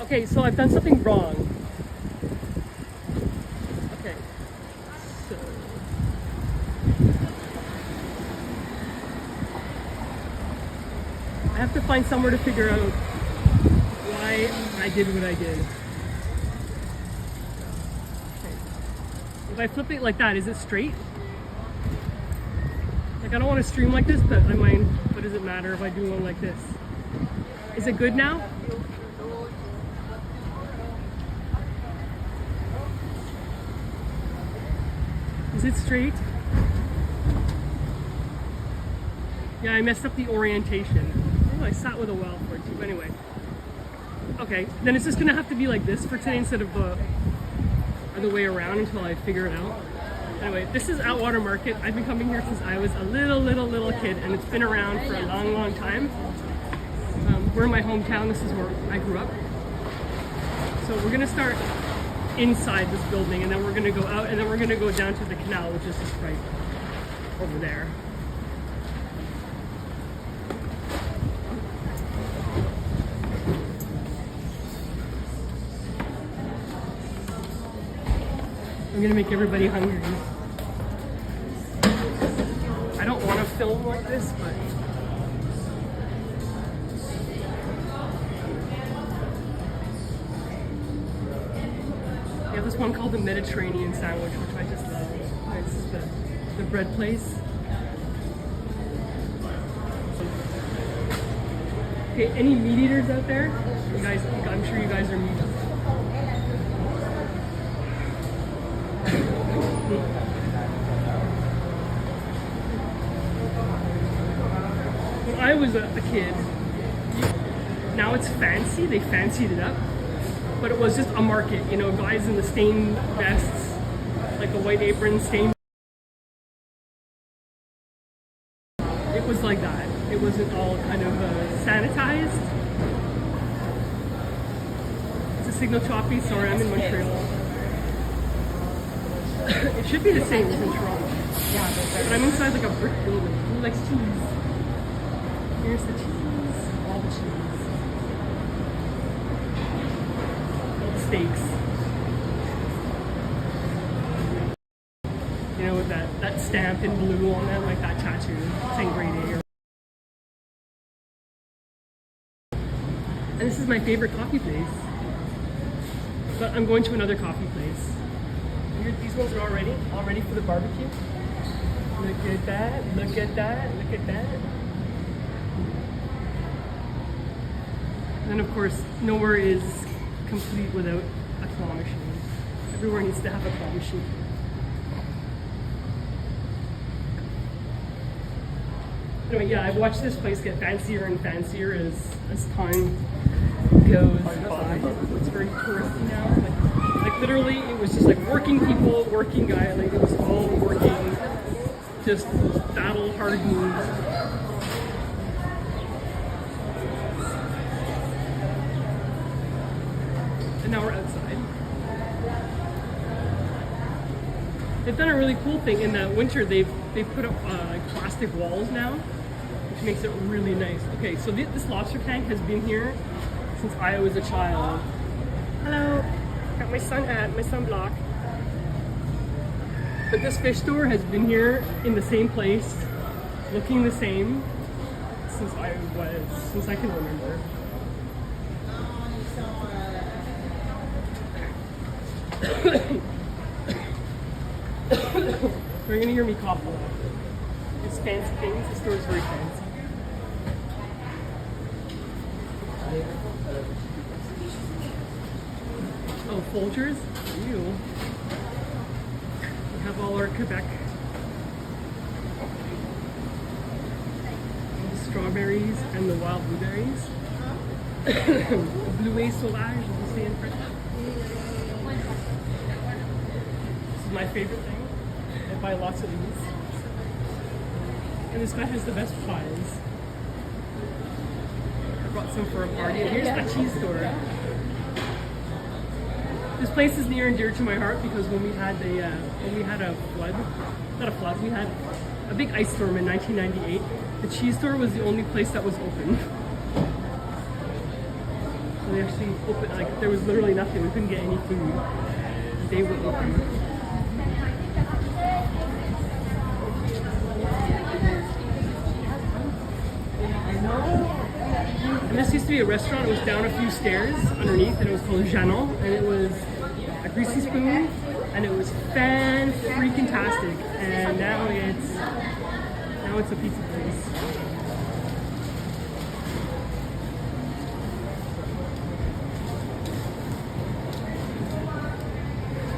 Okay, so I've done something wrong. Okay, so I have to find somewhere to figure out why I did what I did. Okay. If I flip it like that, is it straight? Like, I don't want to stream like this, but I might. What does it matter if I do one like this? Is it good now? Is it straight? Yeah, I messed up the orientation. Oh, I sat with a well for it too. Anyway. Okay, then it's just gonna have to be like this for today instead of the other way around until I figure it out. Anyway, this is Atwater Market. I've been coming here since I was a little kid, and it's been around for a long time. We're in my hometown. This is where I grew up. So we're gonna start inside this building, and then we're gonna go out, and then we're gonna go down to the canal, which is just right over there. I'm gonna make everybody hungry. I don't want to film like this, but we have this one called the Mediterranean sandwich, which I just love. It's the bread place. Okay, any meat eaters out there? You guys, I'm sure you guys are meat eaters. When I was a kid, now it's fancy, they fancied it up, but it was just a market, you know, guys in the stained vests, like a white apron, stained. It was like that. It wasn't all kind of sanitized. It's a signal choppy, sorry, I'm in Montreal. It should be the same as in Toronto. Yeah, but I'm inside like a brick building. Who likes cheese? Here's the cheese. All the cheese. All the steaks. You know, with that stamp in blue on them, like that tattoo. Saying grade A. And this is my favorite coffee place. But I'm going to another coffee place. These ones are all ready for the barbecue. Look at that, look at that, look at that. And then of course, nowhere is complete without a claw machine. Everywhere needs to have a claw machine. Anyway, yeah, I've watched this place get fancier and fancier as time goes by. It's very touristy now. Like literally, it was just like working people, working guy. Like it was all working, just battle hardened. And now we're outside. They've done a really cool thing in the winter. They've put up like plastic walls now, which makes it really nice. Okay, so this lobster tank has been here since I was a child. Hello. Got my sun hat, my sunblock. But this fish store has been here in the same place, looking the same, since I can remember. You're gonna hear me cough a lot. It's fancy things, the store is very fancy. Oh, Folgers? Ew. We have all our Quebec. The strawberries and the wild blueberries. Bluet sauvage, as we say in French. This is my favorite thing. I buy lots of these. And this guy has the best pies. I brought some for a party. And here's the cheese store. This place is near and dear to my heart because when we had a flood, not a flood, we had a big ice storm in 1998. The cheese store was the only place that was open. So they actually opened, like there was literally nothing, we couldn't get any food. They were open. And this used to be a restaurant. It was down a few stairs underneath, and it was called Janon, and it was a greasy spoon, and it was fan-freaking-tastic. And now it's a pizza place.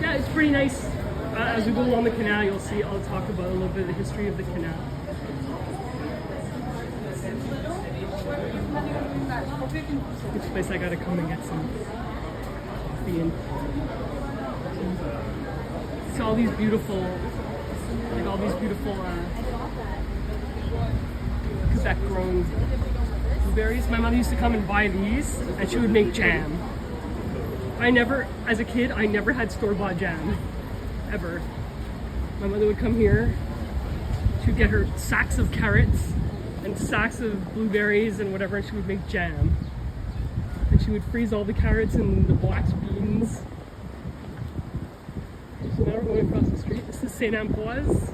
Yeah, it's pretty nice. As we go along the canal, you'll see. I'll talk about a little bit of the history of the canal. This place I gotta come and get some coffee in. See all these beautiful, Quebec grown blueberries. My mother used to come and buy these, and she would make jam. As a kid, I never had store-bought jam, ever. My mother would come here. She would get her sacks of carrots and sacks of blueberries and whatever, and she would make jam. And she would freeze all the carrots and the black beans. So now we're going across the street. This is St. Ambroise.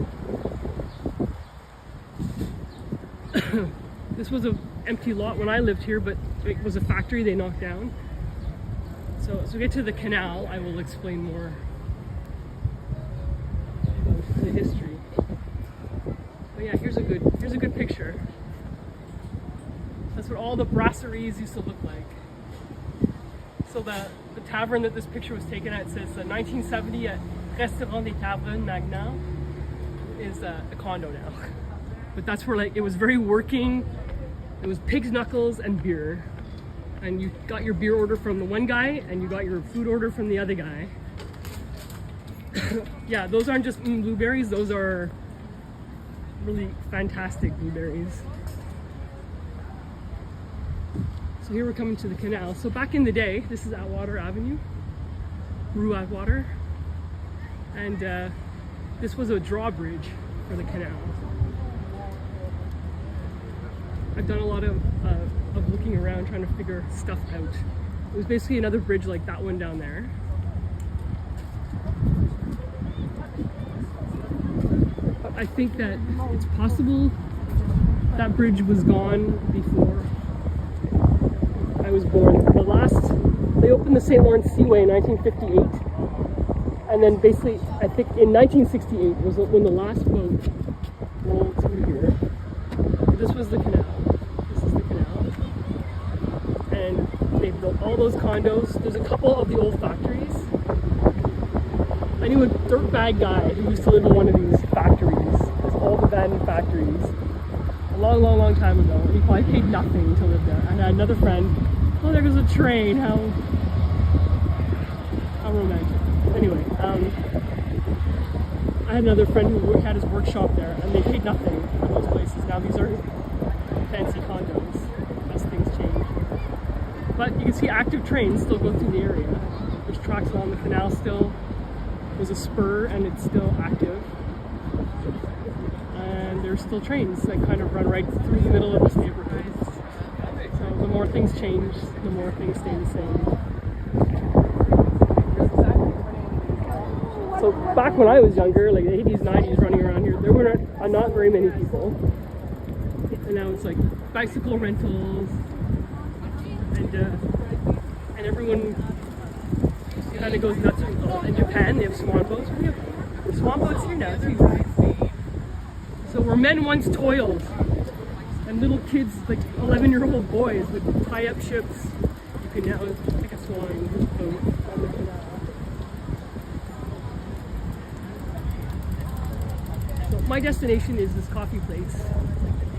This was an empty lot when I lived here, but it was a factory they knocked down. So as we get to the canal, I will explain more about the history. But yeah, here's a good picture. That's what all the brasseries used to look like. So the tavern that this picture was taken at says 1970 at Restaurant des Tavernes Magnan is a condo now. But that's where it was very working. It was pig's knuckles and beer. And you got your beer order from the one guy and you got your food order from the other guy. Yeah, those aren't just blueberries, those are really fantastic blueberries. So here we're coming to the canal. So back in the day, this is Atwater Avenue, Rue Atwater, and this was a drawbridge for the canal. I've done a lot of looking around trying to figure stuff out. It was basically another bridge like that one down there. But I think that it's possible that bridge was gone before I was born. They opened the St. Lawrence Seaway in 1958, and then basically, I think in 1968 was when the last boat rolled through here. This was the canal. This is the canal, and they built all those condos. There's a couple of the old factories. I knew a dirtbag guy who used to live in one of these factories, all the abandoned factories, a long time ago. He probably paid nothing to live there. I had another friend. Oh, there goes a train. How romantic. Anyway, I had another friend who had his workshop there, and they paid nothing for those places. Now these are fancy condos as things change. But you can see active trains still go through the area. There's tracks along the canal still. There's a spur, and it's still active. And there's still trains that kind of run right through the middle of this neighborhood. So the more things change, the more things stay the same. So back when I was younger, like the 80s, 90s, running around here, there were not very many people. And now it's like bicycle rentals, and everyone kind of goes nuts. In Japan, they have swan boats. We have swan boats here now too. So where men once toiled, and little kids, like 11-year-old boys, would tie up ships, you can now take a swan boat on the canal. So my destination is this coffee place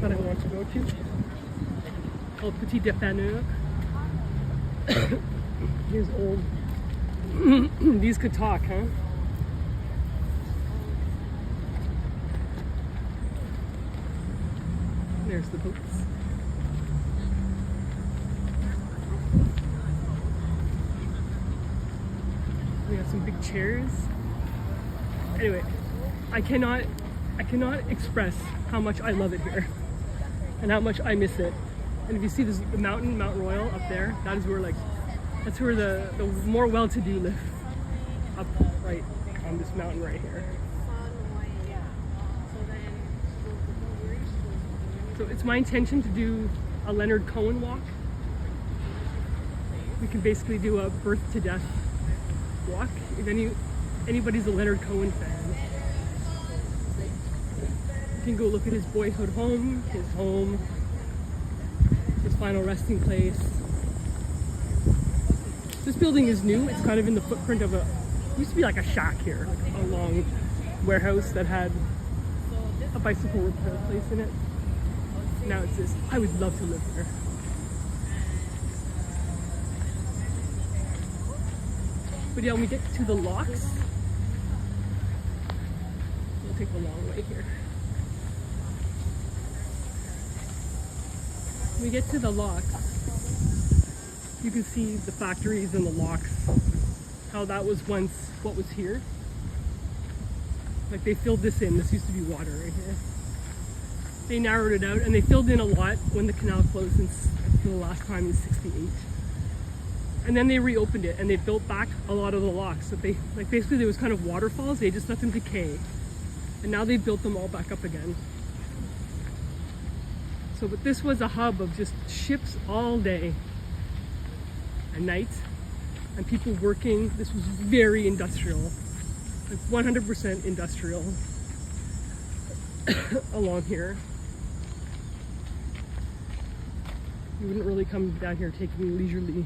that I want to go to, called Petit Dépanneur. Here's old. These could talk, huh? There's the boats. We have some big chairs. Anyway, I cannot express how much I love it here and how much I miss it. And if you see this, the Mount Royal up there, that is where like That's where the more well-to-do live, up right on this mountain right here. So it's my intention to do a Leonard Cohen walk. We can basically do a birth to death walk. If anybody's a Leonard Cohen fan, you can go look at his boyhood home, his final resting place. This building is new. It's kind of in the footprint of it used to be like a shack here, like a long warehouse that had a bicycle repair place in it. Now it's this. I would love to live there. But yeah, when we get to the locks, we'll take the long way here. When we get to the locks, you can see the factories and the locks, how that was once what was here. Like they filled this in. This used to be water right here. They narrowed it out and they filled in a lot when the canal closed for the last time in '68. And then they reopened it and they built back a lot of the locks. So they, like basically there was kind of waterfalls, they just let them decay. And now they built them all back up again. So, but this was a hub of just ships all day and night and people working. This was very industrial, like 100% industrial along here. You wouldn't really come down here taking leisurely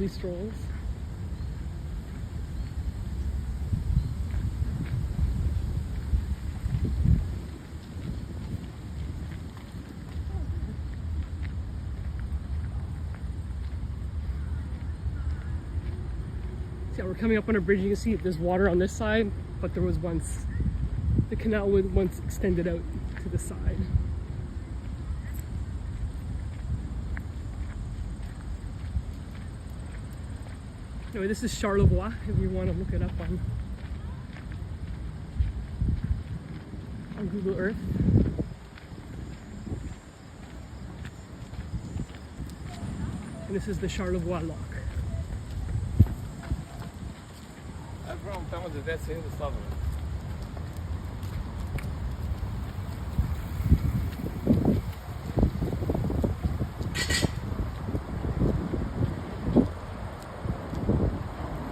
strolls. So yeah, we're coming up on a bridge. You can see there's water on this side, but there was once, the canal would once extended out to the side. Anyway, this is Charlevoix, if you want to look it up on Google Earth. And this is the Charlevoix lock.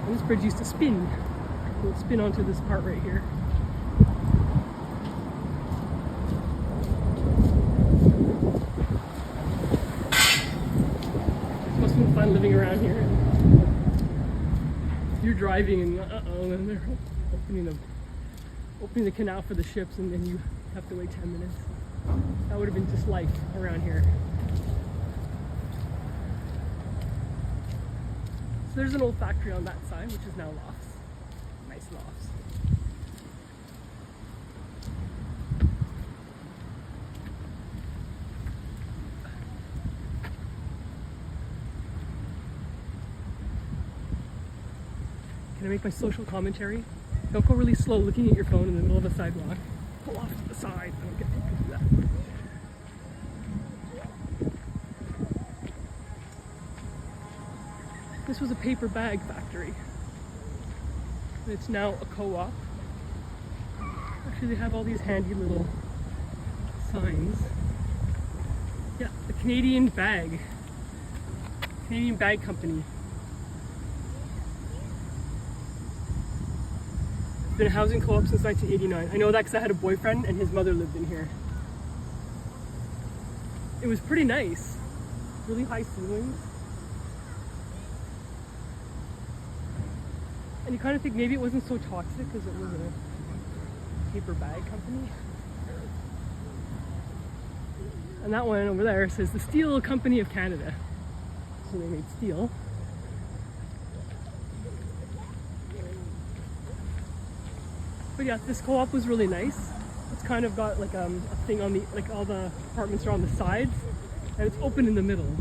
This bridge used to spin. It would spin onto this part right here. It must have been fun living around here. You're driving and and they're opening the canal for the ships, and then you have to wait 10 minutes. That would have been just life around here. So there's an old factory on that side, which is now lofts. Nice lofts. Can I make my social commentary? Don't go really slow looking at your phone in the middle of a sidewalk. Pull off to the side. I don't get people to do that. This was a paper bag factory. It's now a co-op. Actually, they have all these handy little signs. Yeah, the Canadian Bag Company. It's been a housing co-op since 1989. I know that because I had a boyfriend and his mother lived in here. It was pretty nice. Really high ceilings. And you kind of think maybe it wasn't so toxic because it was a paper bag company. And that one over there says the Steel Company of Canada. So they made steel. But yeah, this co-op was really nice. It's kind of got like a thing on the, like all the apartments are on the sides and it's open in the middle.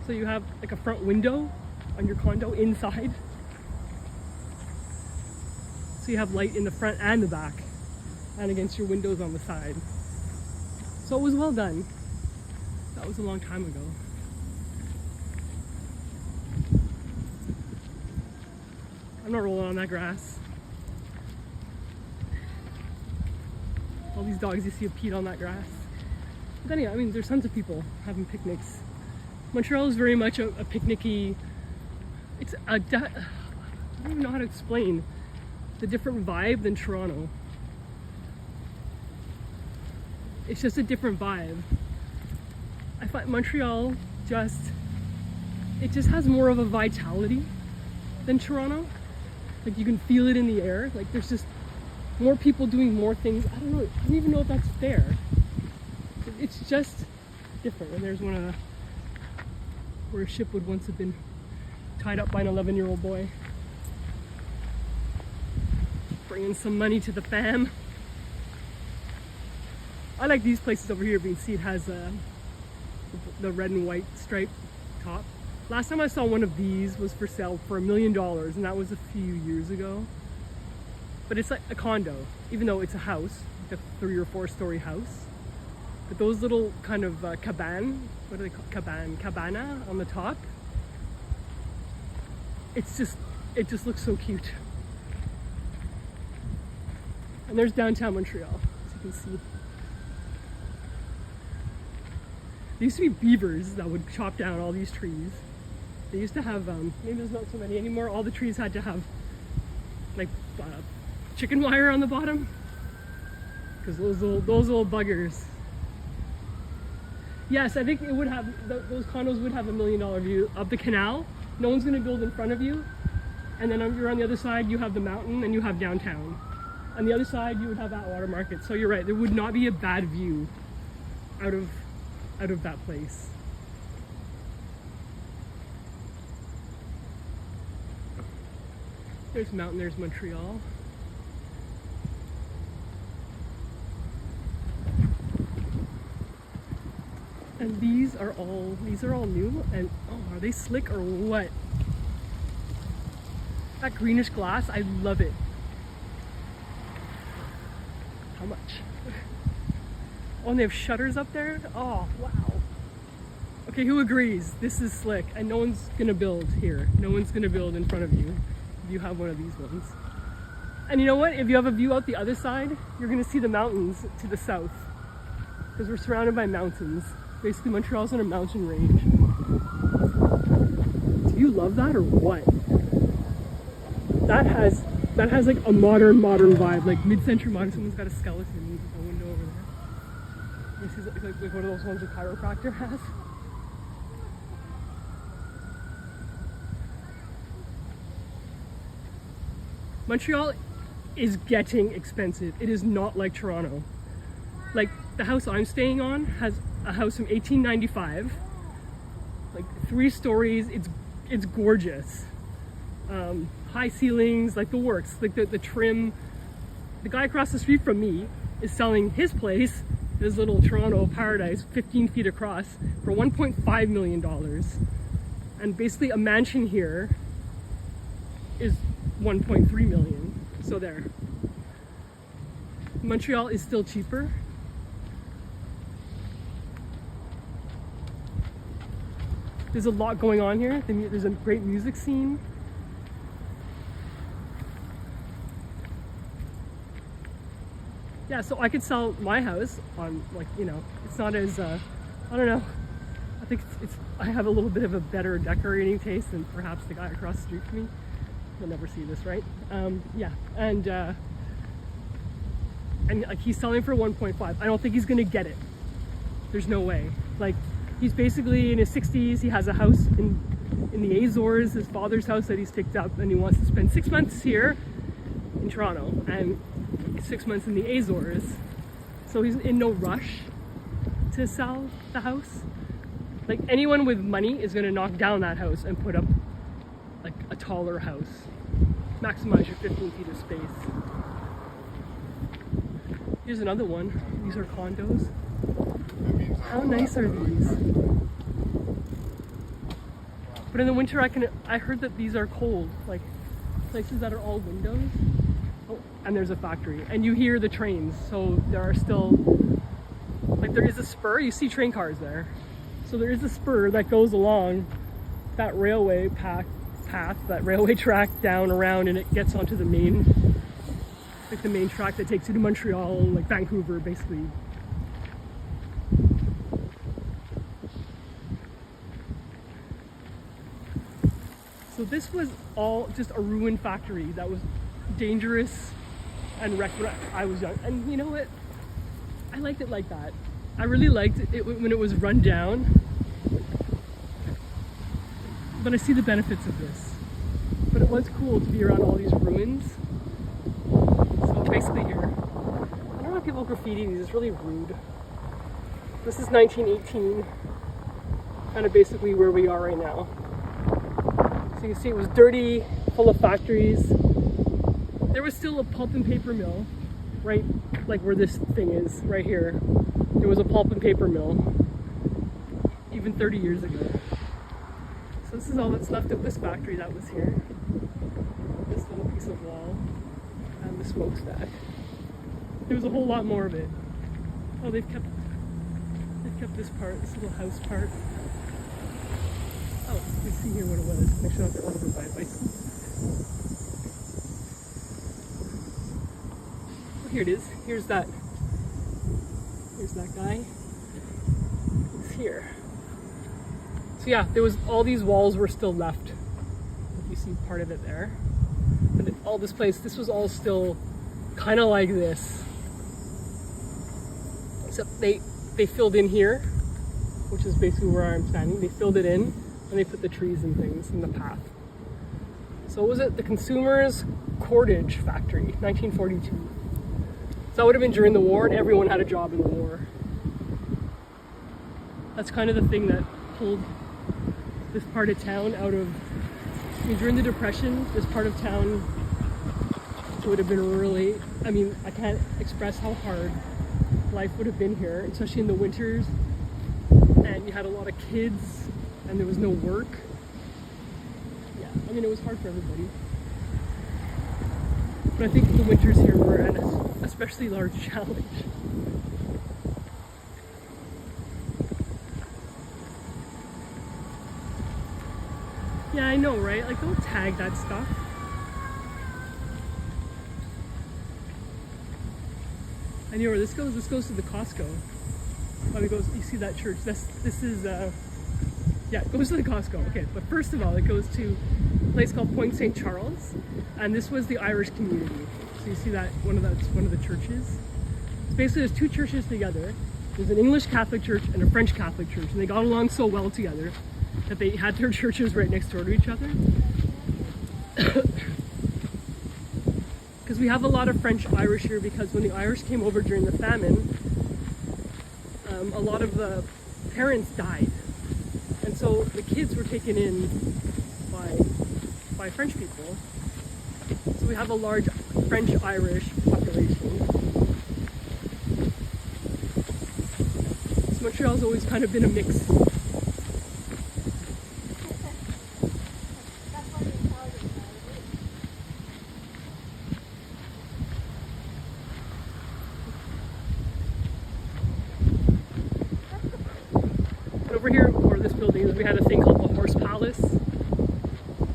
So you have like a front window on your condo inside. So you have light in the front and the back and against your windows on the side. So it was well done. That was a long time ago. I'm not rolling on that grass. All these dogs you see have peed on that grass. But then, yeah, I mean, there's tons of people having picnics. Montreal is very much a picnicky. It's I don't even know how to explain the different vibe than Toronto. It's just a different vibe. I find Montreal it just has more of a vitality than Toronto. Like you can feel it in the air. Like there's just more people doing more things. I don't know. I don't even know if that's fair. It's just different. And there's one of where a ship would once have been tied up by an 11-year-old boy. Bringing some money to the fam. I like these places over here. You can see it has the red and white striped top. Last time I saw one of these was for sale for $1 million, and that was a few years ago. But it's like a condo, even though it's a house, like a 3 or 4 story house. But those little kind of cabana on the top. It just looks so cute. And there's downtown Montreal, as you can see. There used to be beavers that would chop down all these trees. They used to have, maybe there's not so many anymore, all the trees had to have like chicken wire on the bottom. Because those little buggers. Yes, I think it would have, those condos would have $1 million view of the canal. No one's gonna build in front of you. And then you're on the other side, you have the mountain and you have downtown. On the other side, you would have Atwater Market. So you're right, there would not be a bad view out of that place. There's mountain, there's Montreal. And these are all new, and oh, are they slick or what? That greenish glass, I love it. How much? Oh, and they have shutters up there? Oh, wow. Okay, who agrees? This is slick, and no one's gonna build here. No one's gonna build in front of you if you have one of these ones. And you know what? If you have a view out the other side, you're gonna see the mountains to the south. Because we're surrounded by mountains. Basically, Montreal's in a mountain range. Do you love that or what? That has like a modern vibe, like mid-century modern. Someone's got a skeleton in a window over there. This is like one of those ones a chiropractor has. Montreal is getting expensive. It is not like Toronto. Like the house I'm staying on has a house from 1895, like 3 stories. It's gorgeous. High ceilings, like the works, like the trim. The guy across the street from me is selling his place, his little Toronto paradise, 15 feet across, for $1.5 million. And basically a mansion here is 1.3 million. So there. Montreal is still cheaper. There's a lot going on here. There's a great music scene. Yeah, so I could sell my house on, like, you know, it's not as, I don't know. I think I have a little bit of a better decorating taste than perhaps the guy across the street from me. You'll never see this, right? Yeah, and like he's selling for 1.5. I don't think he's gonna get it. There's no way. Like, he's basically in his 60s. He has a house in the Azores, his father's house that he's picked up, and he wants to spend 6 months here in Toronto and 6 months in the Azores. So he's in no rush to sell the house. Like, anyone with money is gonna knock down that house and put up like a taller house. Maximize your 15 feet of space. Here's another one. These are condos. How nice are these? But in the winter, I heard that these are cold, like places that are all windows. Oh, and there's a factory, and you hear the trains. So there are still, like, there is a spur. You see train cars there. So there is a spur that goes along that railway path path, that railway track down around, and it gets onto the main, like the main track that takes you to Montreal, like Vancouver, basically. So this was all just a ruined factory that was dangerous and wrecked when I was young. And you know what? I liked it like that. I really liked it when it was run down. But I see the benefits of this. But it was cool to be around all these ruins. So basically here, I don't know how people graffiti these, it's really rude. This is 1918, kind of basically where we are right now. So you can see it was dirty, full of factories. There was still a pulp and paper mill, right, like where this thing is, right here. There was a pulp and paper mill, even 30 years ago. So this is all that's left of this factory that was here. This little piece of wall, and the smokestack. There was a whole lot more of it. Oh, they've kept this part, this little house part. Oh, you can see here what it was. Make sure not to run over by a bicycle. Oh, here it is. Here's that guy. He's here. So yeah, there was all these walls were still left. You see part of it there. And all this place, this was all still kind of like this. Except they filled in here, which is basically where I'm standing. They filled it in and they put the trees and things in the path. So was it the Consumers Cordage Factory, 1942. So that would have been during the war, and everyone had a job in the war. That's kind of the thing that pulled this part of town out of, I mean, during the Depression, this part of town would have been really, I mean, I can't express how hard life would have been here, especially in the winters, and you had a lot of kids, and there was no work. Yeah, I mean, it was hard for everybody. But I think the winters here were an especially large challenge. Yeah, I know, right? Like, don't tag that stuff. I know where this goes. This goes to the Costco. Oh, it goes. You see that church? This is. Yeah, it goes to the Costco. Okay, but first of all, it goes to a place called Point St. Charles, and this was the Irish community. So you see that one of the churches. So basically, there's two churches together. There's an English Catholic church and a French Catholic church, and they got along so well together that they had their churches right next door to each other. Because we have a lot of French Irish here, because when the Irish came over during the famine, a lot of the parents died. And so the kids were taken in by French people. So we have a large French-Irish population. So Montreal's always kind of been a mix. Over here, or this building, we had a thing called the Horse Palace.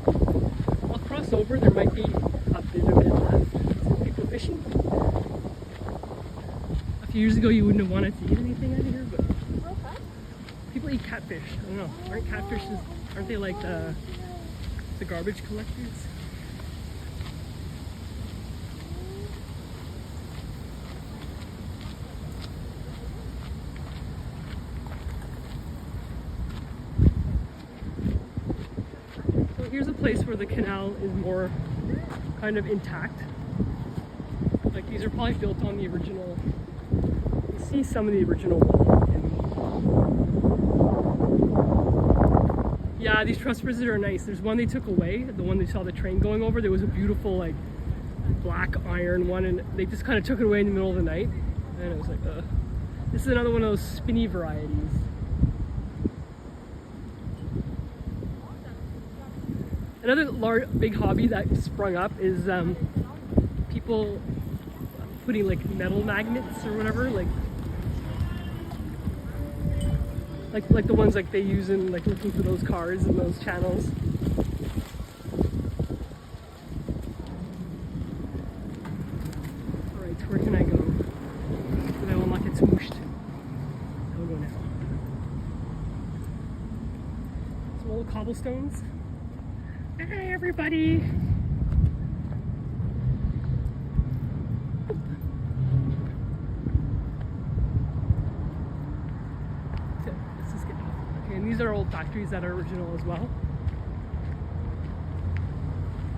I'll cross over, there might be a bit of it left. People fishing. A few years ago you wouldn't have wanted to eat anything out of here, but people eat catfish. I don't know, aren't they like the garbage collectors? Here's a place where the canal is more kind of intact. Like, these are probably built on the original. You see some of the original wall. Yeah, these trusses are nice. There's one they took away, the one they saw the train going over. There was a beautiful, like, black iron one, and they just kind of took it away in the middle of the night. And it was like, this is another one of those spinny varieties. Another big hobby that sprung up is people putting like metal magnets or whatever, like the ones like they use in like looking for those cars in those channels. Where can I go? So that I will not get smooshed. I will go now. Some old cobblestones. Hey everybody! Okay, let's just get off. Okay, and these are old factories that are original as well.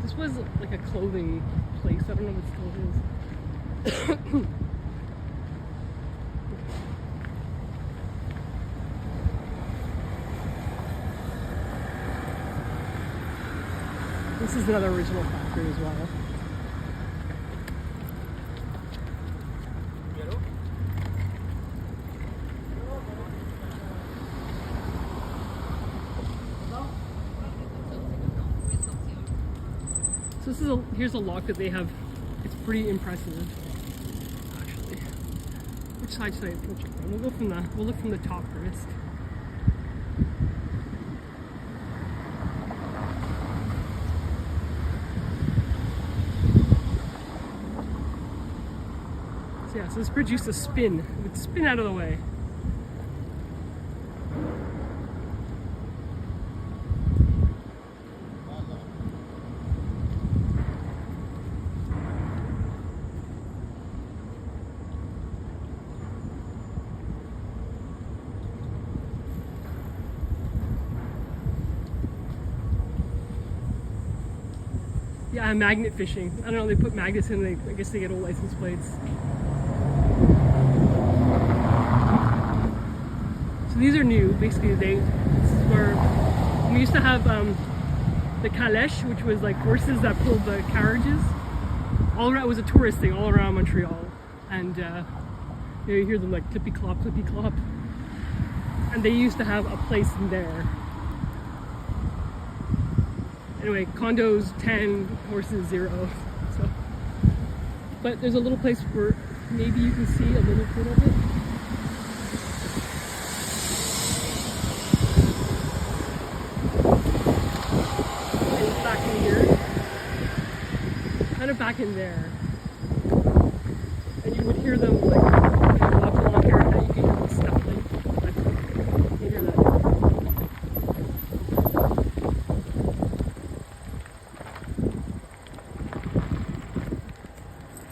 This was like a clothing place. I don't know what it still is. This is another original factory as well. So this is here's a lock that they have. It's pretty impressive, actually. Which side should I approach it from? We'll look from the top first. So yeah, so this produced a spin. It would spin out of the way. Yeah, magnet fishing. I don't know, they put magnets in, I guess they get old license plates. So these are new, basically this is where we used to have the calèche, which was like horses that pulled the carriages. All around, it was a tourist thing all around Montreal. And you hear them like clippy clop, clippy clop. And they used to have a place in there. Anyway, condos 10, horses 0. So, but there's a little place where maybe you can see a little bit of it. And back in here, kind of back in there, and you would hear them like when you walk along here. That you can hear them snuffling. You hear that.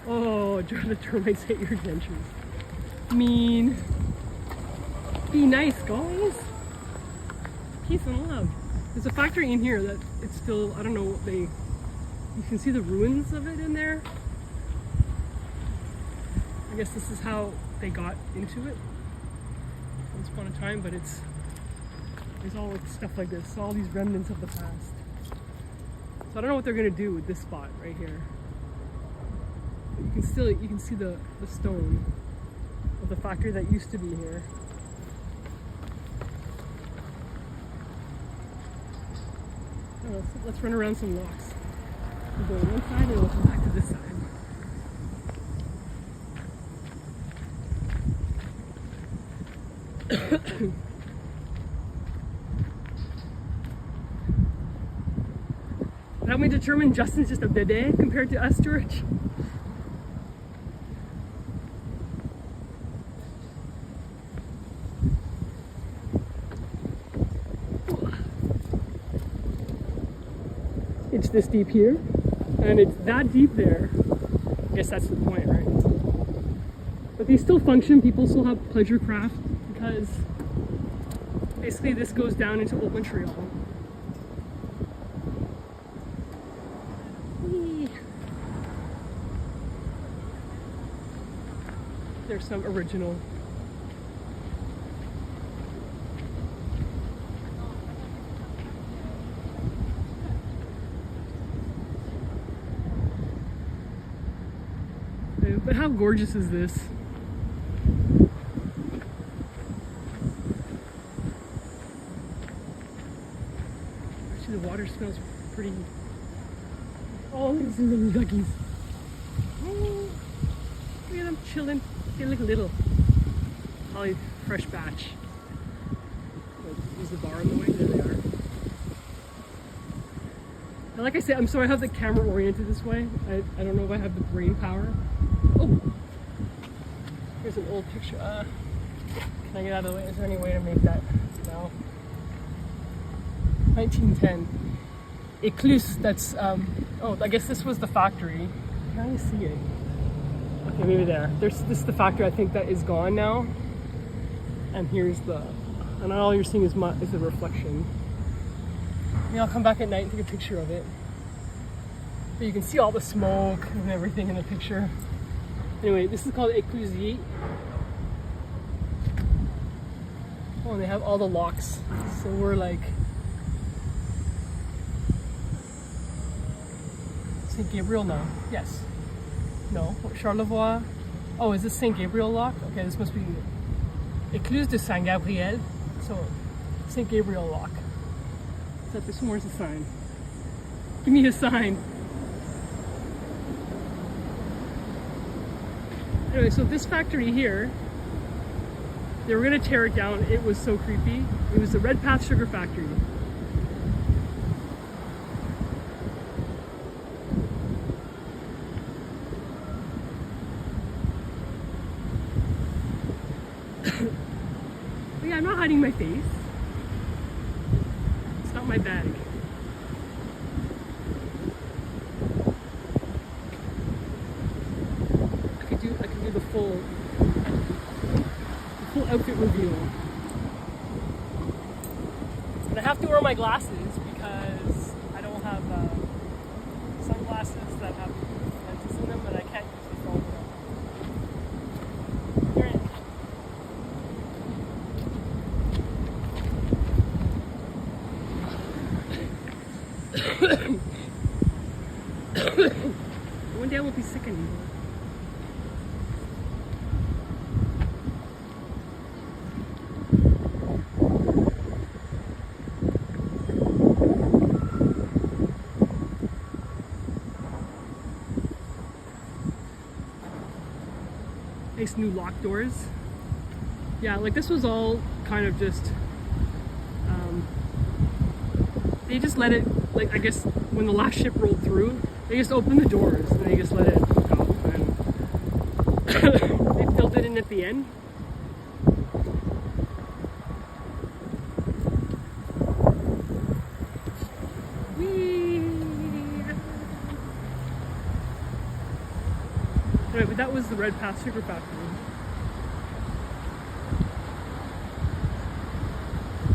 Oh, the termites hate your adventures. Mean. Be nice, guys. Peace and love. There's a factory in here that it's still, I don't know what you can see the ruins of it in there. I guess this is how they got into it once upon a time, but there's all stuff like this, all these remnants of the past. So I don't know what they're gonna do with this spot right here. You can see the stone of the factory that used to be here. Oh, let's run around some locks. We'll go one side and we'll come back to this side. How we determine Justin's just a bebe compared to us, George? It's this deep here, and it's that deep there. I guess that's the point, right? But these still function. People still have pleasure craft because basically this goes down into Old Montreal. There's some original. But how gorgeous is this? Actually, the water smells pretty. Oh, these little duckies. Oh, look at them chilling. They look little. Probably fresh batch. Is the bar in the way? There they are. And like I said, I'm sorry I have the camera oriented this way. I don't know if I have the brain power. Oh, there's an old picture. Can I get out of the way? Is there any way to make that now? 1910. Ecluse, that's, oh, I guess this was the factory. Can you see it? Okay, maybe there. This is the factory, I think, that is gone now. And here's the, and all you're seeing is a reflection. Maybe I'll come back at night and take a picture of it. But you can see all the smoke and everything in the picture. Anyway, this is called Eclusier. Oh, and they have all the locks. So we're like St. Gabriel? No. Yes. No. Charlevoix. Oh, is this St. Gabriel lock? Okay, this must be Écluse de Saint Gabriel. So, St. Gabriel lock. Is that this one? Where's the sign? Give me a sign. Anyway, so this factory here, they were gonna tear it down. It was so creepy. It was the Red Path Sugar Factory. But yeah, I'm not hiding my face. It's not my bag. I could do the full outfit reveal. But I have to wear my glasses because I don't have sunglasses that have lenses in them, and I can't use the phone without. Here it is. One day I won't be sick anymore. Nice new lock doors. Yeah, like this was all kind of just, they just let it, like I guess when the last ship rolled through, they just opened the doors and they just let it go. And they filled it in at the end. Right, but that was the Red Path Sugar Factory.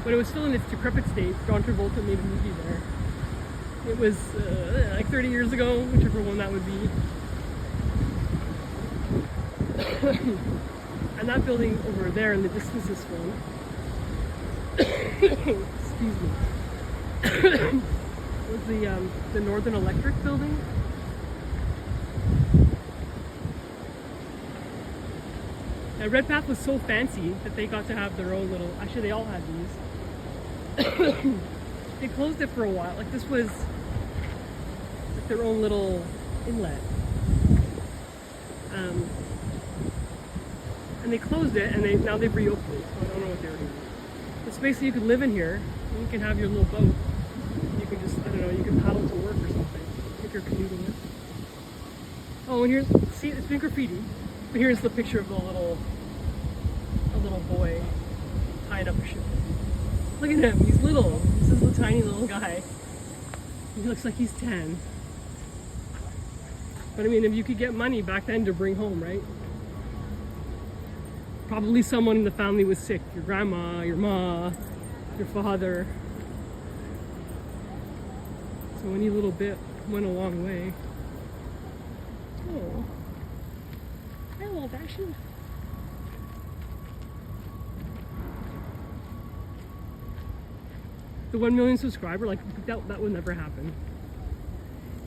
But it was still in its decrepit state. John Travolta made a movie there. It was like 30 years ago, whichever one that would be. And that building over there in the distance, this one. Excuse me. Was the Northern Electric building. And Red Path was so fancy that they got to have their own little, actually they all had these. They closed it for a while, like this was like their own little inlet. And they closed it and now they've reopened it, so I don't know what they're doing. But basically you could live in here, and you can have your little boat. You can just, I don't know, you can paddle to work or something, if you're commuting it. Oh, and here's, see, it's been graffiti. But here's the picture of the little boy tying up a ship. Look at him, he's little. This is the tiny little guy. He looks like he's 10. But I mean, if you could get money back then to bring home, right? Probably someone in the family was sick. Your grandma, your ma, your father. So any little bit went a long way. Oh. Hello, Dashin. The 1 million subscriber, like that would never happen.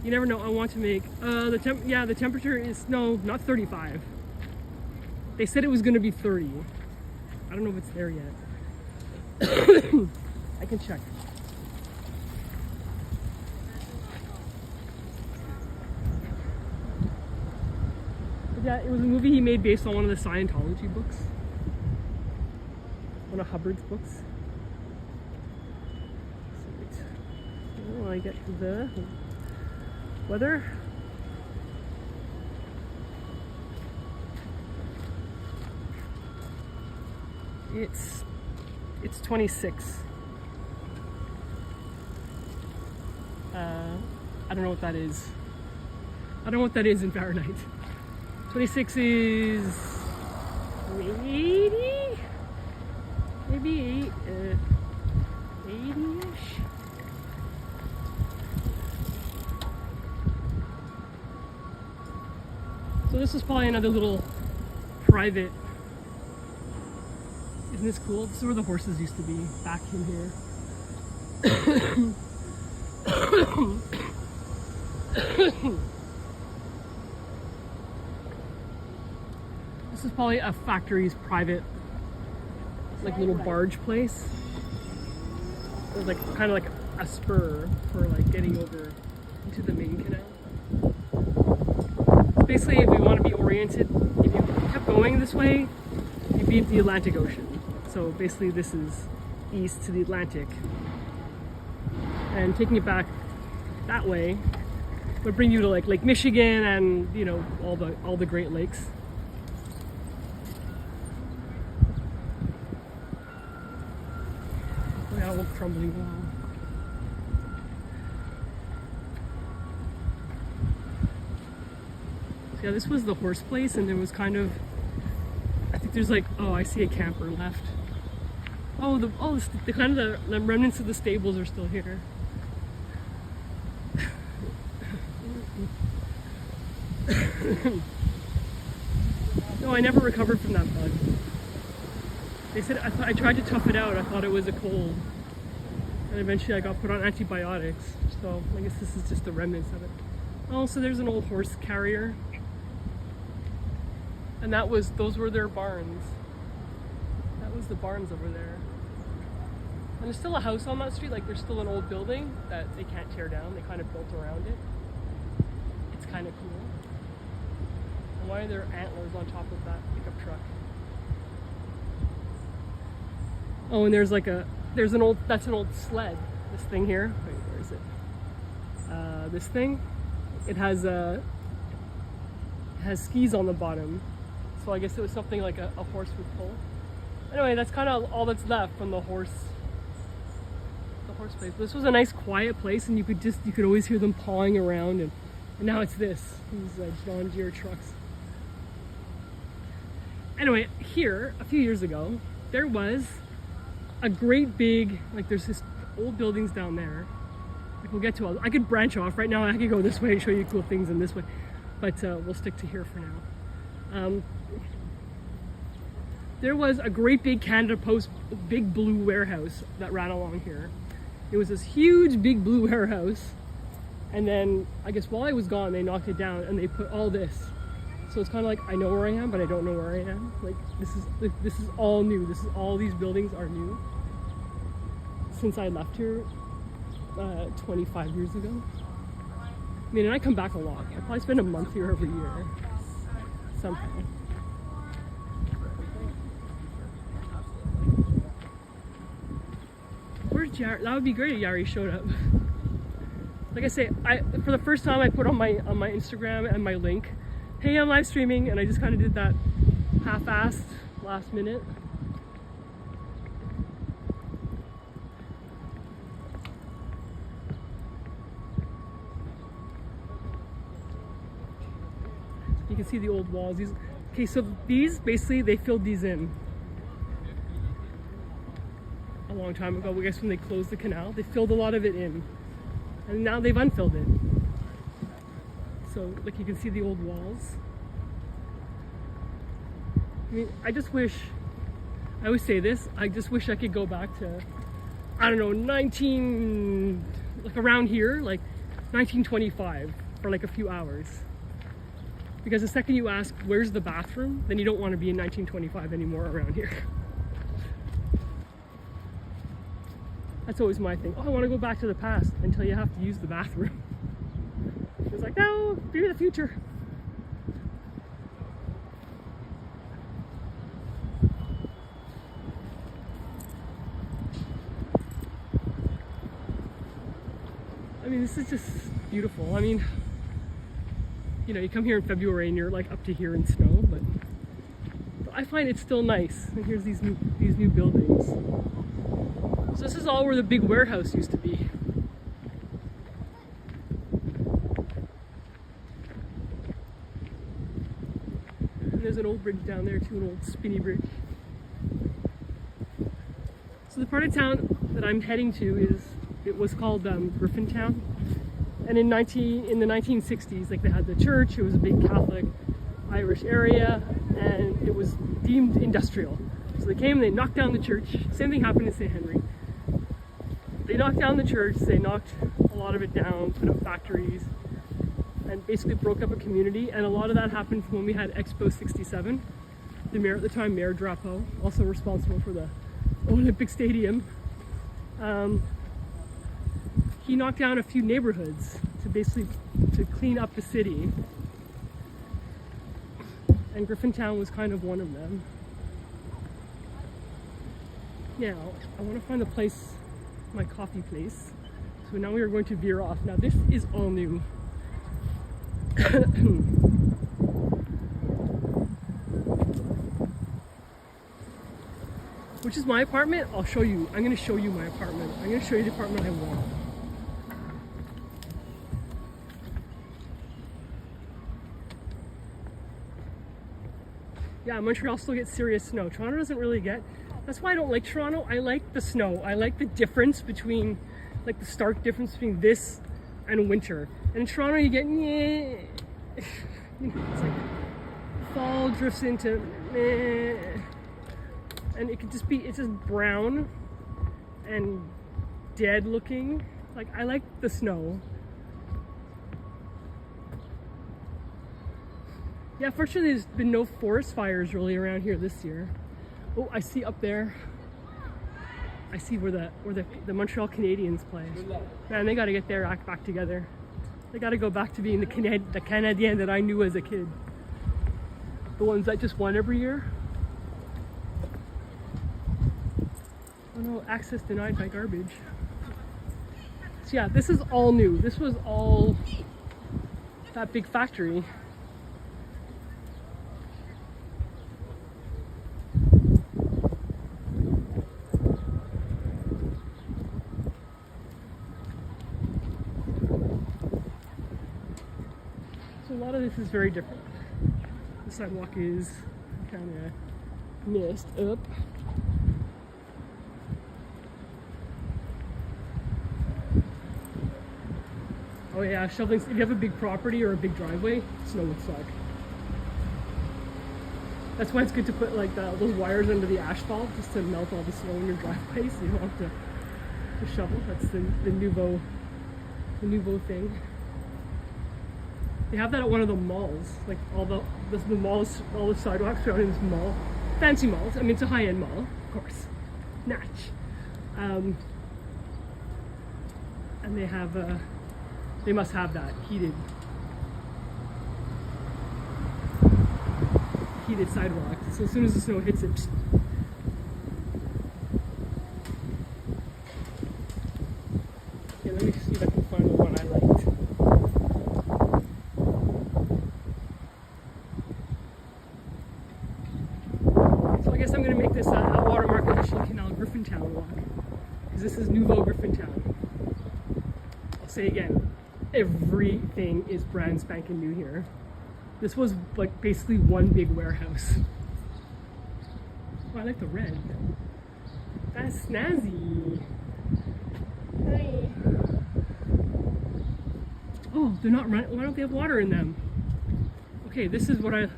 You never know. I want to make the temperature is not 35. They said it was going to be 30. I don't know if it's there yet. I can check. Yeah, it was a movie he made based on one of the Scientology books. One of Hubbard's books. So I get to the weather. It's 26. I don't know what that is. I don't know what that is in Fahrenheit. 26 is maybe 80-ish. So this is probably another little private. Isn't this cool? This is where the horses used to be, back in here. This is probably a factory's private, like, little barge place. Or like kind of like a spur for like getting over into the main canal. Basically, if we want to be oriented, if you kept going this way, you'd be at the Atlantic Ocean. So basically this is east to the Atlantic. And taking it back that way would bring you to like Lake Michigan and, you know, all the Great Lakes. Oh yeah, old crumbling wall. So yeah, this was the horse place, and there was kind of, I think there's like, oh, I see a camper left. Oh, the kind of the remnants of the stables are still here. No, I never recovered from that bug. They said I tried to tough it out. I thought it was a cold, and eventually I got put on antibiotics. So I guess this is just the remnants of it. Oh, so there's an old horse carrier, and those were their barns. That was the barns over there. And there's still a house on that street. Like, there's still an old building that they can't tear down. They kind of built around it. It's kind of cool. And why are there antlers on top of that pickup truck? Oh, and that's an old sled. This thing here. Wait, where is it? This thing. It has skis on the bottom. So I guess it was something like a horse would pull. Anyway, that's kind of all that's left from the horse place. This was a nice quiet place, and you could always hear them pawing around, and now it's these John Deere trucks. Anyway, here a few years ago there was a great big, like, there's this old buildings down there. Like, we'll get to I could branch off right now. I could go this way and show you cool things in this way, but we'll stick to here for now. There was a great big Canada Post big blue warehouse that ran along here. It was this huge big blue warehouse, and then I guess while I was gone they knocked it down and they put all this. So it's kind of like, I know where I am, but I don't know where I am. Like, this is all new. All these buildings are new since I left here 25 years ago. I mean, and I come back a lot. I probably spend a month here every year somehow. Where's Yari? That would be great if Yari showed up. Like I say, for the first time I put on my Instagram and my link, hey, I'm live streaming, and I just kind of did that half-assed last minute. You can see the old walls. Okay, so these, basically, they filled these in a long time ago. I guess when they closed the canal, they filled a lot of it in, and now they've unfilled it. So, like, you can see the old walls. I mean, I always say this, I just wish I could go back to, I don't know, like around here, like 1925 for like a few hours. Because the second you ask, where's the bathroom, then you don't want to be in 1925 anymore around here. That's always my thing. Oh, I want to go back to the past, until you have to use the bathroom. It's like, no, be the future. I mean, this is just beautiful. I mean, you know, you come here in February and you're like up to here in snow, but I find it's still nice. And here's these new buildings. So this is all where the big warehouse used to be. And there's an old bridge down there too, an old spinny bridge. So the part of town that I'm heading to it was called Griffintown. And in the 1960s, like they had the church, it was a big Catholic Irish area, and it was deemed industrial. So they came, they knocked down the church. Same thing happened in St. Henry. They knocked down the church, they knocked a lot of it down, put up factories, and basically broke up a community. And a lot of that happened from when we had Expo 67. The mayor at the time, Mayor Drapeau, also responsible for the Olympic Stadium. He knocked down a few neighborhoods to clean up the city. And Griffintown was kind of one of them. Now, I want to find a place, my coffee place. So now we are going to veer off. Now this is all new. Which is my apartment. I'll show you. I'm going to show you my apartment. I'm going to show you the apartment I want. Yeah, Montreal still gets serious snow. Toronto doesn't really get. That's why I don't like Toronto. I like the snow. I like the difference between, like the stark difference between this and winter. And in Toronto you get, it's like fall drifts into, and it could just be, it's just brown and dead looking. Like, I like the snow. Yeah, fortunately there's been no forest fires really around here this year. Oh, I see up there. I see where the Montreal Canadiens play. Man, they got to get their act back together. They got to go back to being the Canadien that I knew as a kid. The ones that just won every year. Oh no, access denied by garbage. So yeah, this is all new. This was all that big factory. So a lot of this is very different. The sidewalk is kind of messed up. Oh yeah, shoveling. If you have a big property or a big driveway, snow would suck. That's why it's good to put like those wires under the asphalt just to melt all the snow in your driveway, so you don't have to shovel. That's the nouveau thing. They have that at one of the malls, like all the malls, all the sidewalks surrounding this mall, fancy malls. I mean, it's a high-end mall, of course, natch. And they have they must have that heated sidewalk. So as soon as the snow hits it, psst. Okay, let me see if I can find the one I liked. So I guess I'm going to make this Atwater Market, Lachine Canal, Griffintown walk, because this is nouveau Griffintown. I'll say again, everything is brand spanking new here. This was like basically one big warehouse. Oh, I like the red. That's snazzy. Hi. Oh, they're not running. Why don't they have water in them? Okay, this is what I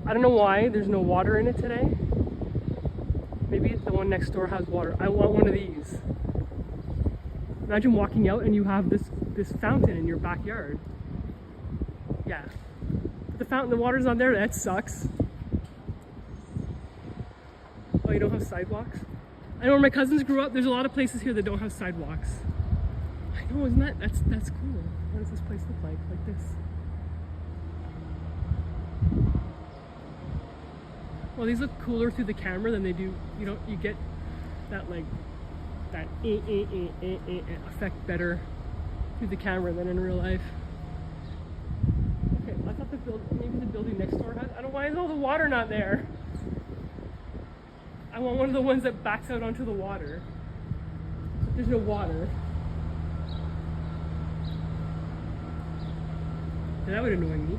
don't know why there's no water in it today. Maybe the one next door has water. I want one of these. Imagine walking out and you have this fountain in your backyard. Yeah. But the fountain, the water's not there, that sucks. Oh, you don't have sidewalks? I know where my cousins grew up, there's a lot of places here that don't have sidewalks. I know, isn't that's cool. What does this place look like? Like this. Well, these look cooler through the camera than they do, you get that like, that effect better through the camera than in real life. Okay, I thought maybe the building next door has, I don't know, why is all the water not there? I want one of the ones that backs out onto the water. There's no water. That would annoy me.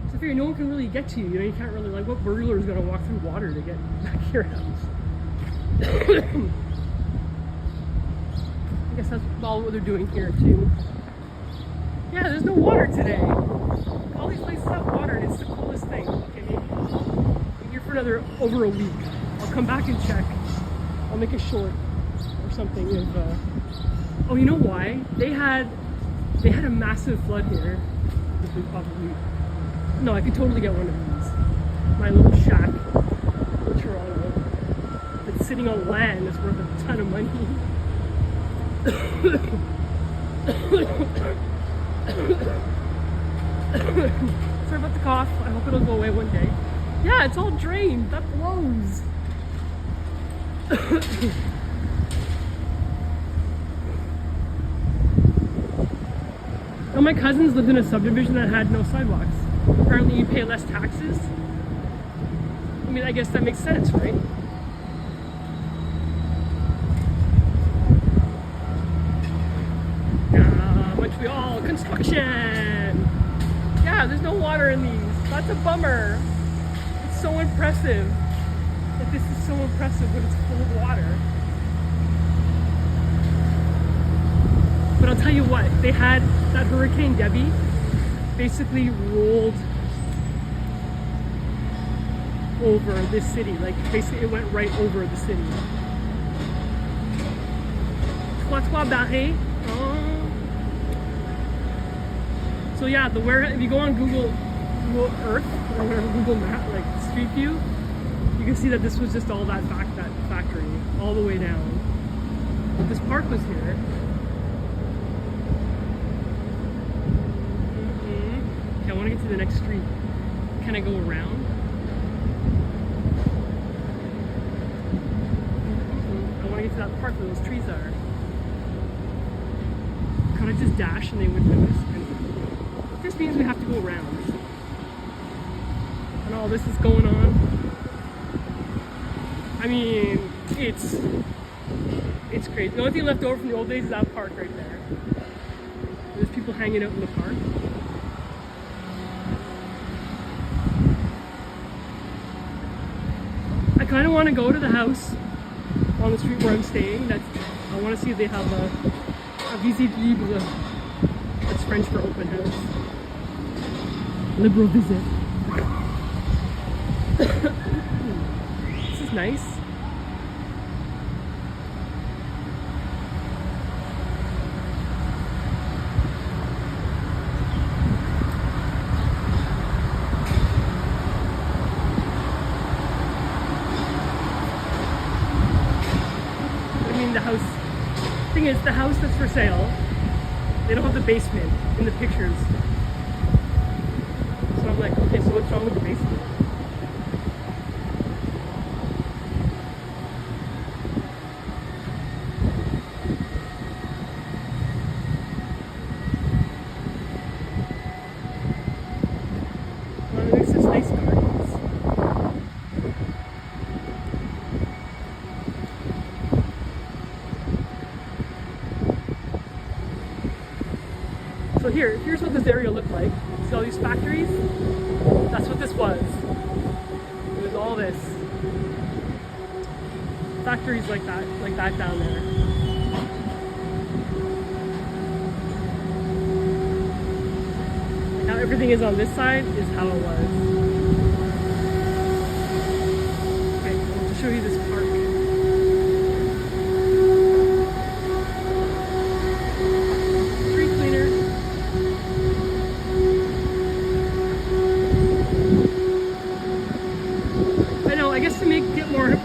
So I figure no one can really get to you. You know, you can't really, like, what burglar is going to walk through water to get back to your house? I guess that's all what they're doing here, too. Yeah, there's no water today. All these places have water, and it's the coolest thing. Okay, maybe I'm here for over a week. I'll come back and check. I'll make a short or something. Oh, you know why? They had a massive flood here. Probably. No, I could totally get one of these. My little shack in Toronto. It's sitting on land is worth a ton of money. Sorry about the cough. I hope it'll go away one day. Yeah, it's all drained. That blows. My cousins lived in a subdivision that had no sidewalks. Apparently you pay less taxes. I mean, I guess that makes sense, right? Montreal construction! Yeah, there's no water in these. That's a bummer. It's so impressive that this is so impressive when it's full of water. But I'll tell you what, they had that Hurricane Debbie basically rolled over this city. Like, basically it went right over the city. Atwater Market. So yeah, if you go on Google Earth or whatever, Google Map, like Street View, you can see that this was just all that factory all the way down. But this park was here. I want to get to the next street. Can I go around? I want to get to that park where those trees are. Could I just dash and they wouldn't notice? This means we have to go around. And all this is going on. I mean, it's crazy. The only thing left over from the old days is that park right there. There's people hanging out in the park. I kind of want to go to the house on the street where I'm staying. I want to see if they have a visite libre. That's French for open house. Liberal visit. This is nice. Thing is, the house that's for sale, they don't have the basement in the pictures. So I'm like, okay, so what's wrong with the basement? Well, there's such nice gardens. So here's what this area looked like. See all these factories? That's what this was. It was all this. Factories like that down there. Now everything is on this side is how it was. Okay, I'll show you this park.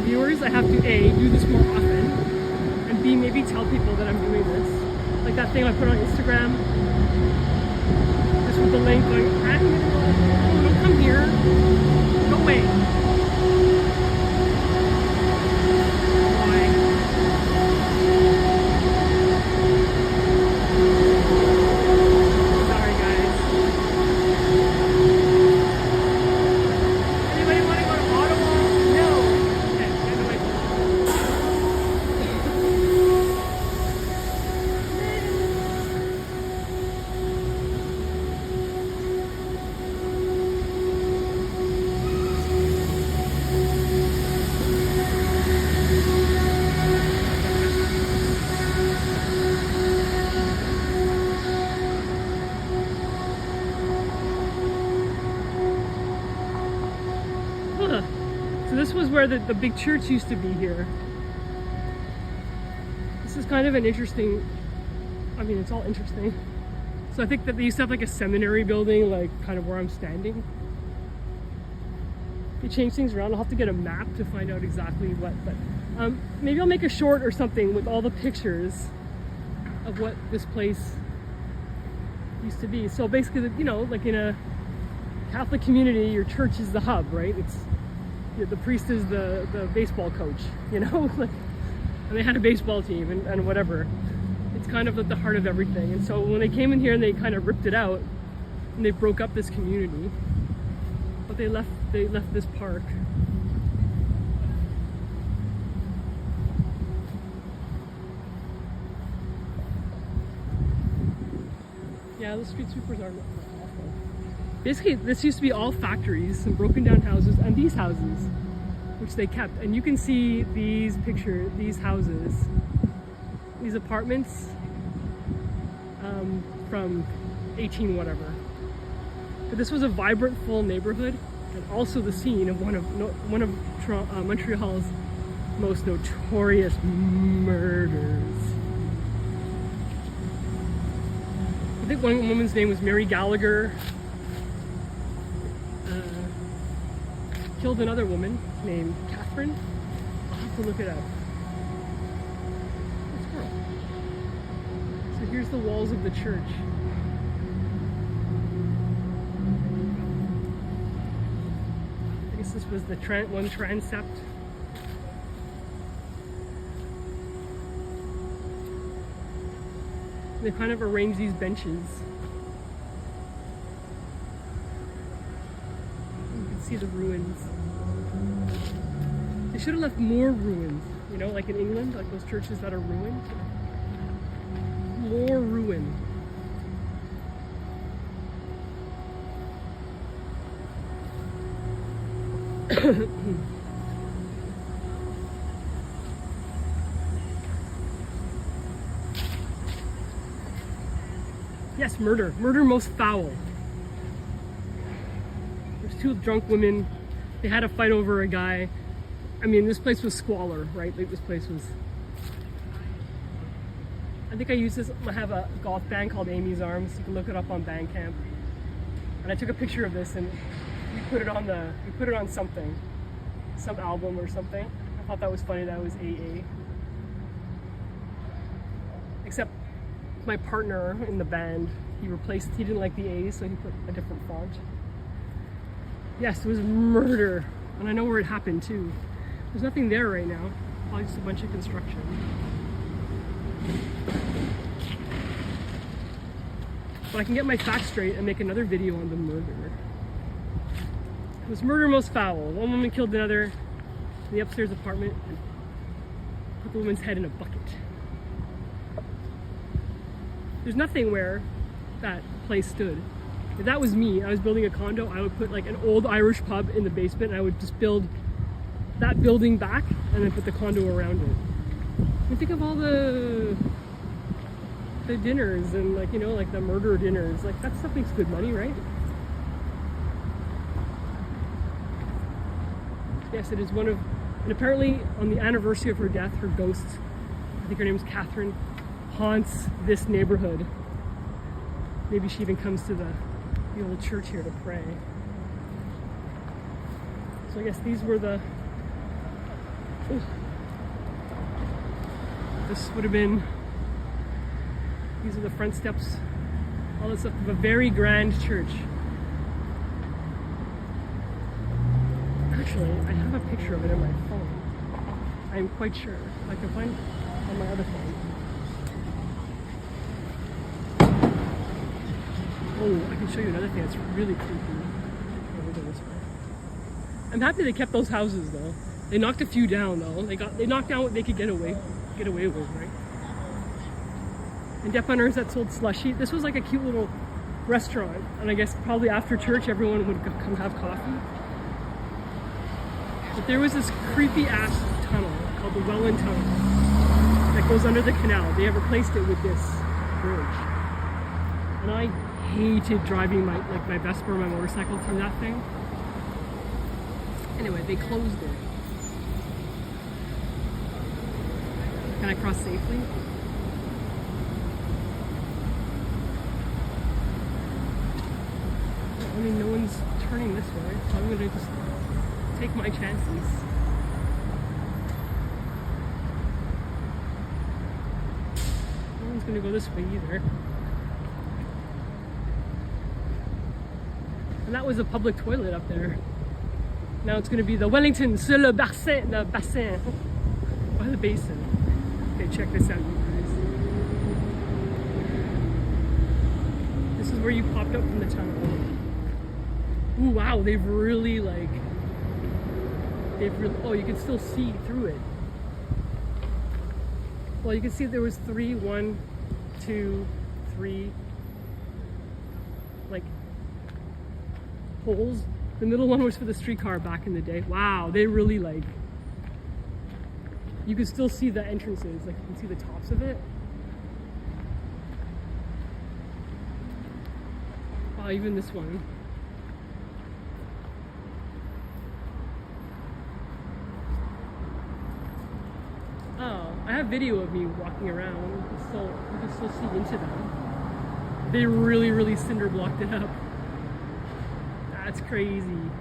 Viewers, I have to A, do this more often, and B, maybe tell people that I'm doing this. Like that thing I put on Instagram, just with the link going, don't come here, go away. Why? Sorry guys. Anybody want to go to Ottawa? No. Okay, get away from me. this was where the big church used to be here. This is kind of an interesting, I mean, it's all interesting. So I think that they used to have like a seminary building, like kind of where I'm standing. They changed things around. I'll have to get a map to find out exactly what, but maybe I'll make a short or something with all the pictures of what this place used to be. So basically, you know, like in a Catholic community, your church is the hub, right? It's the priest is the baseball coach, you know, like, and they had a baseball team and whatever. It's kind of at the heart of everything. And so when they came in here and they kind of ripped it out and they broke up this community, but they left this park. Yeah, the street sweepers are awful. Basically, this used to be all factories, some broken down houses, and these houses, which they kept. And you can see these houses, these apartments from 18 whatever. But this was a vibrant, full neighborhood, and also the scene of one of Montreal's most notorious murders. I think one woman's name was Mary Gallagher. Killed another woman named Catherine. I'll have to look it up. It's girl. So here's the walls of the church. I guess this was the one transept. They kind of arranged these benches. You can see the ruins. They should have left more ruins, you know, like in England, like those churches that are ruined. More ruin. Yes, murder. Murder most foul. There's two drunk women. They had a fight over a guy. I mean, this place was squalor, right? Like this place was... I think I use this, I have a golf band called Amy's Arms. You can look it up on Bandcamp. And I took a picture of this and we put it on something. Some album or something. I thought that was funny that it was AA. Except my partner in the band, he didn't like the A, so he put a different font. Yes, it was murder. And I know where it happened too. There's nothing there right now. Probably just a bunch of construction. But I can get my facts straight and make another video on the murder. It was murder most foul. One woman killed another in the upstairs apartment and put the woman's head in a bucket. There's nothing where that place stood. If that was me, I was building a condo, I would put like an old Irish pub in the basement and I would just build that building back and then put the condo around it. I mean, think of all the dinners and like, you know, like the murder dinners. Like that stuff makes good money, right? Yes, it is one of, and apparently on the anniversary of her death, her ghost, I think her name is Catherine, haunts this neighborhood. Maybe she even comes to the old church here to pray. So I guess these were the... Ooh. This would have been... These are the front steps. All this stuff of a very grand church. Actually, I have a picture of it on my phone. I'm quite sure. I can find it on my other phone. Oh, I can show you another thing that's really creepy. Over this way. I'm happy they kept those houses though. They knocked a few down though. They knocked down what they could get away with, right? And Depaners that sold slushy. This was like a cute little restaurant, and I guess probably after church everyone would come have coffee. But there was this creepy ass tunnel called the Welland Tunnel that goes under the canal. They have replaced it with this bridge, and I hated driving my Vespa or my motorcycle through that thing. Anyway, they closed it. Can I cross safely? I mean, no one's turning this way, so I'm gonna just take my chances. No one's gonna go this way either. And that was a public toilet up there. Now it's gonna be the Wellington sur le bassin, by the basin. Okay, check this out, you guys. This is where you popped up from the tunnel. Ooh, wow, they've really oh, you can still see through it. Well, you can see there was 3, 1, 2, 3, like, holes. The middle one was for the streetcar back in the day. Wow, they really you can still see the entrances, like you can see the tops of it. Wow, even this one. Oh, I have video of me walking around. You can still see into them. They really cinder blocked it up. That's crazy.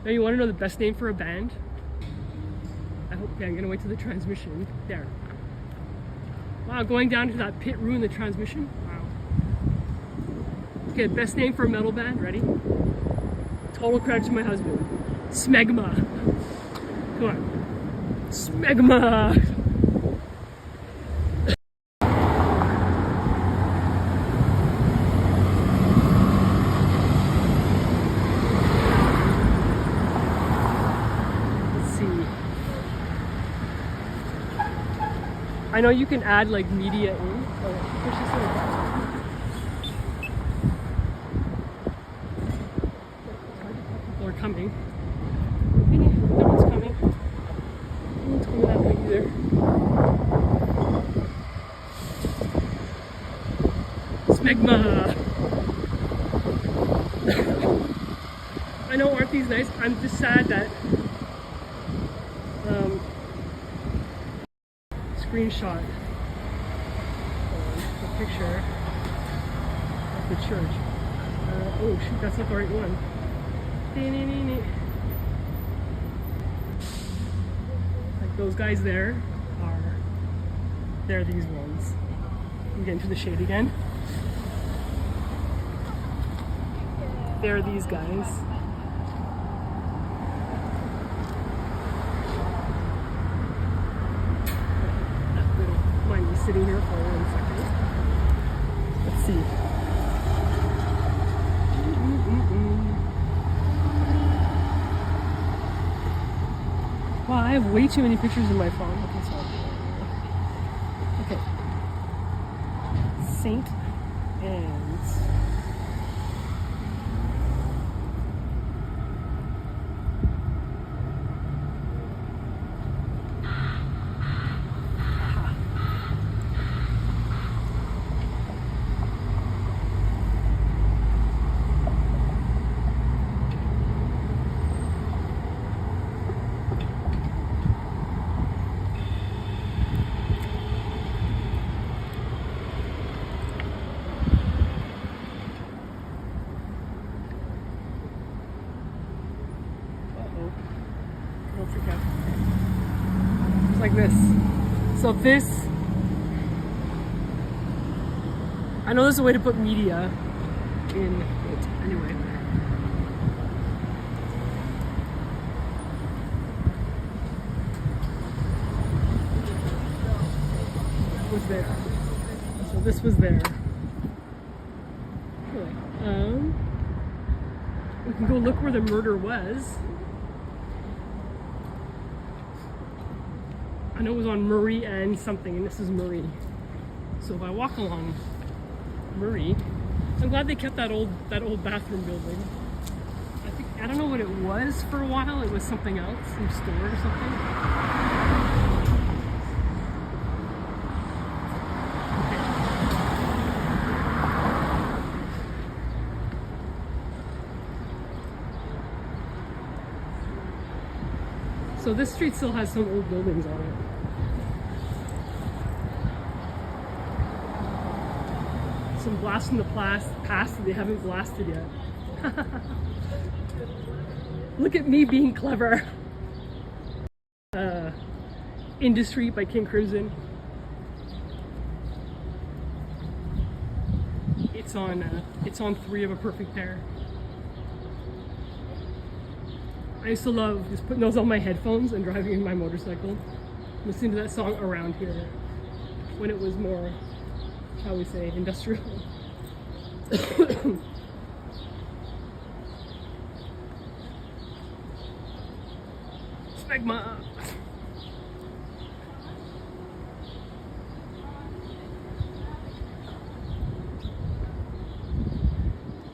Now you want to know the best name for a band? Okay, I'm gonna wait till the transmission. There. Wow, going down to that pit ruined the transmission? Wow. Okay, best name for a metal band, ready? Total credit to my husband. Smegma. Come on. Smegma! I know you can add like media in. Oh, push this little button. People are coming. No one's coming. No one's coming that way either. Smegma! I know, aren't these nice? I'm just sad that screenshot a picture of the church. Oh shoot, that's not the right one. Like those guys there they're these ones. I'm getting to the shade again. They're these guys. Sitting here for 1 second. Let's see. Wow, I have way too many pictures in my phone. Okay. St. Anne's. It's like this. So this, I know there's a way to put media in it. Anyway. Was there. So this was there. Anyway, we can go look where the murder was. I know it was on Murray and something, and this is Murray. So if I walk along Murray, I'm glad they kept that old bathroom building. I don't know what it was for a while. It was something else, some store or something. So this street still has some old buildings on it. Some blast from the past that they haven't blasted yet. Look at me being clever. Industry by King Crimson. It's on 3 of a perfect pair. I used to love just putting those on my headphones and driving in my motorcycle, listening to that song around here when it was more, shall we say, industrial. Smegma.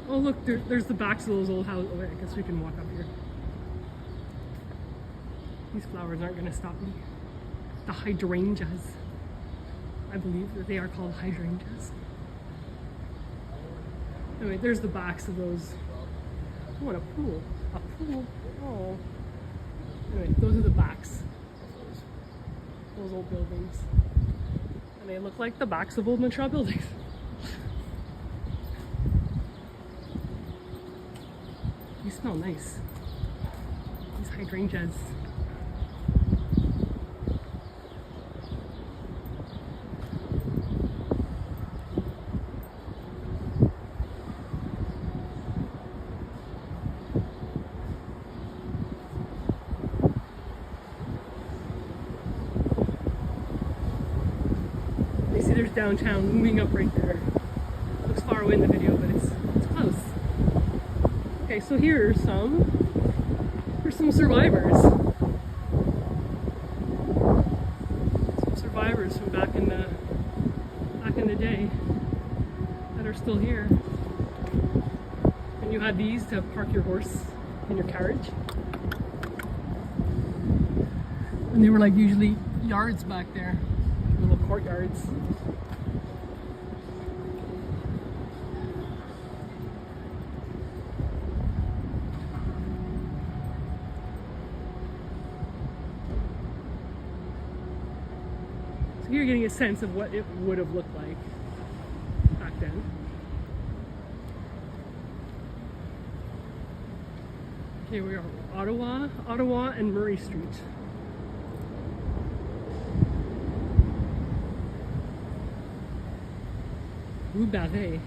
Oh look, there's the backs of those old houses. Oh wait, I guess we can walk up here. These flowers aren't going to stop me. The hydrangeas. I believe that they are called hydrangeas. Anyway, there's the backs of those. Oh, and a pool. A pool. Oh. Anyway, those are the backs. Those old buildings. And they look like the backs of old Montreal buildings. These smell nice. These hydrangeas. There's downtown moving up right there. Looks far away in the video, but it's close. Okay, so here's some survivors. Some survivors from back in the day that are still here. And you had these to park your horse in your carriage. And they were like usually yards back there, little courtyards. So you're getting a sense of what it would have looked like back then. Okay, we are Ottawa and Murray Street. Rue Barret.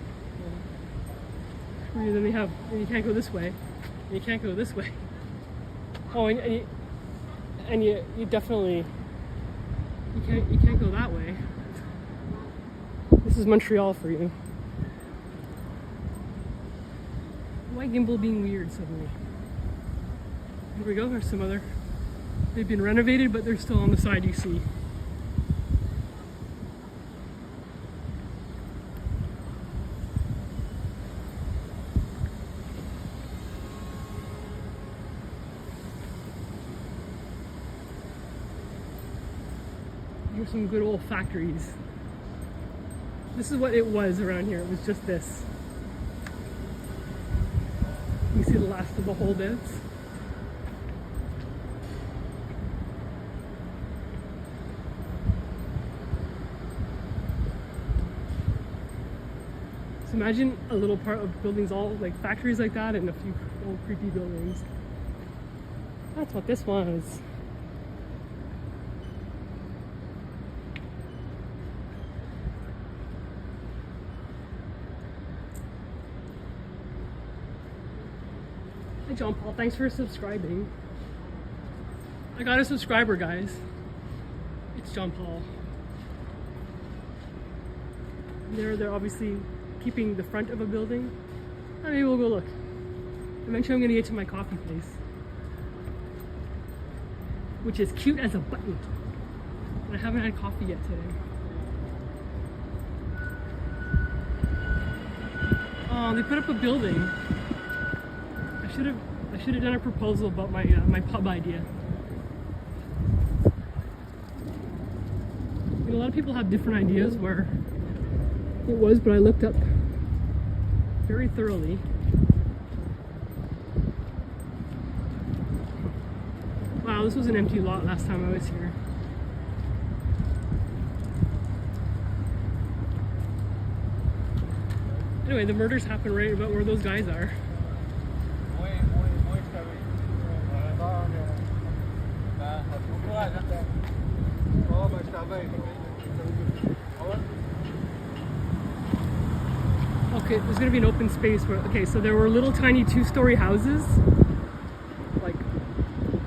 Then they have, and you can't go this way, and you can't go this way. Oh, and you definitely, you can't go that way. This is Montreal for you. Why gimbal being weird suddenly? Here we go, there's some other, they've been renovated, but they're still on the side you see. Here's some good old factories. This is what it was around here. It was just this. You see the last of the holdouts. So imagine a little part of buildings, all like factories like that, and a few old creepy buildings. That's what this was. Hi John Paul, thanks for subscribing. I got a subscriber, guys. It's John Paul. They're obviously keeping the front of a building. Maybe we'll go look. Eventually I'm gonna get to my coffee place, which is cute as a button. And I haven't had coffee yet today. Oh, they put up a building. I should have done a proposal about my my pub idea. You know, a lot of people have different ideas where it was, but I looked up very thoroughly. Wow, this was an empty lot last time I was here. Anyway, the murders happened right about where those guys are. Okay, there's gonna be an open space where, okay, so there were little tiny 2-story houses, like,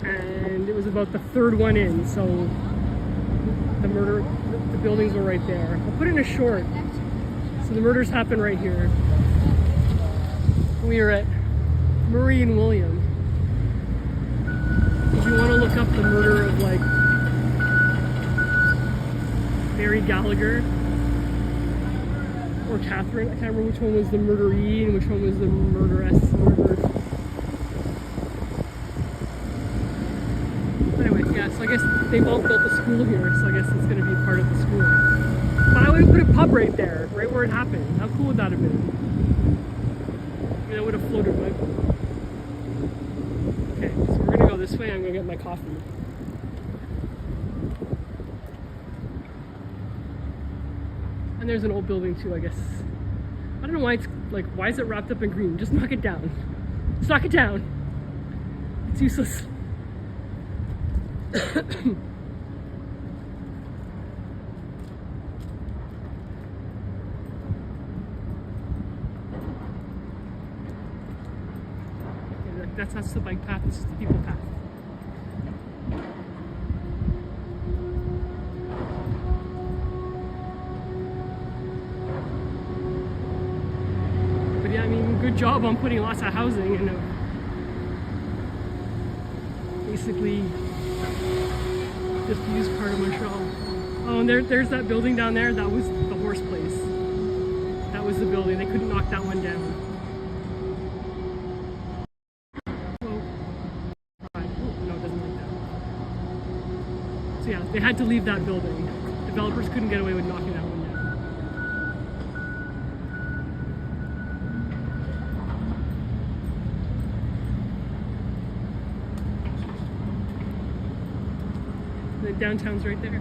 and it was about the third one in, so the buildings were right there. I'll put it in a short. So the murders happened right here. We are at Murray and William. If you want to look up the murder of like Mary Gallagher or Catherine, I can't remember which one was the murderee and which one was the murderess. But anyway, yeah, so I guess they both built the school here, so I guess it's going to be part of the school. But I would have put a pub right there, right where it happened. How cool would that have been? I mean, I would have floated my boat. Okay, so we're gonna go this way. I'm gonna get my coffee. And there's an old building too, I guess. I don't know why it's like, why is it wrapped up in green? Just knock it down. Just knock it down. It's useless. That's the bike path, this is the people path. But yeah, I mean, good job on putting lots of housing and basically just used part of Montreal. Oh, and there's that building down there, that was the horse place. That was the building, they couldn't knock that one down. Yeah, they had to leave that building. Developers couldn't get away with knocking that one down. The downtown's right there.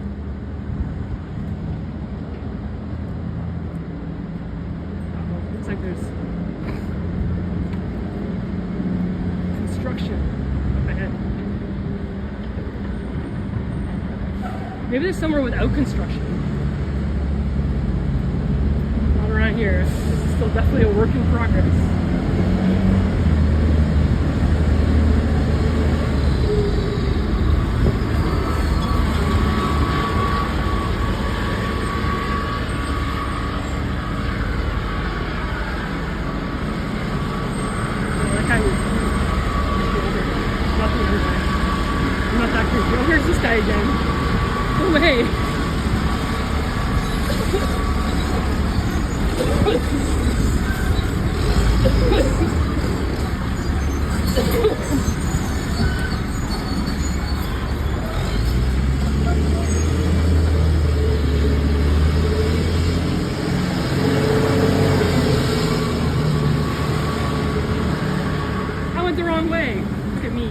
Looks like there's construction up ahead. Maybe there's somewhere without construction. Not around here. This is still definitely a work in progress. That guy was nothing over there. I'm not that crazy. Oh, here's this guy again. No way! I went the wrong way. Look at me.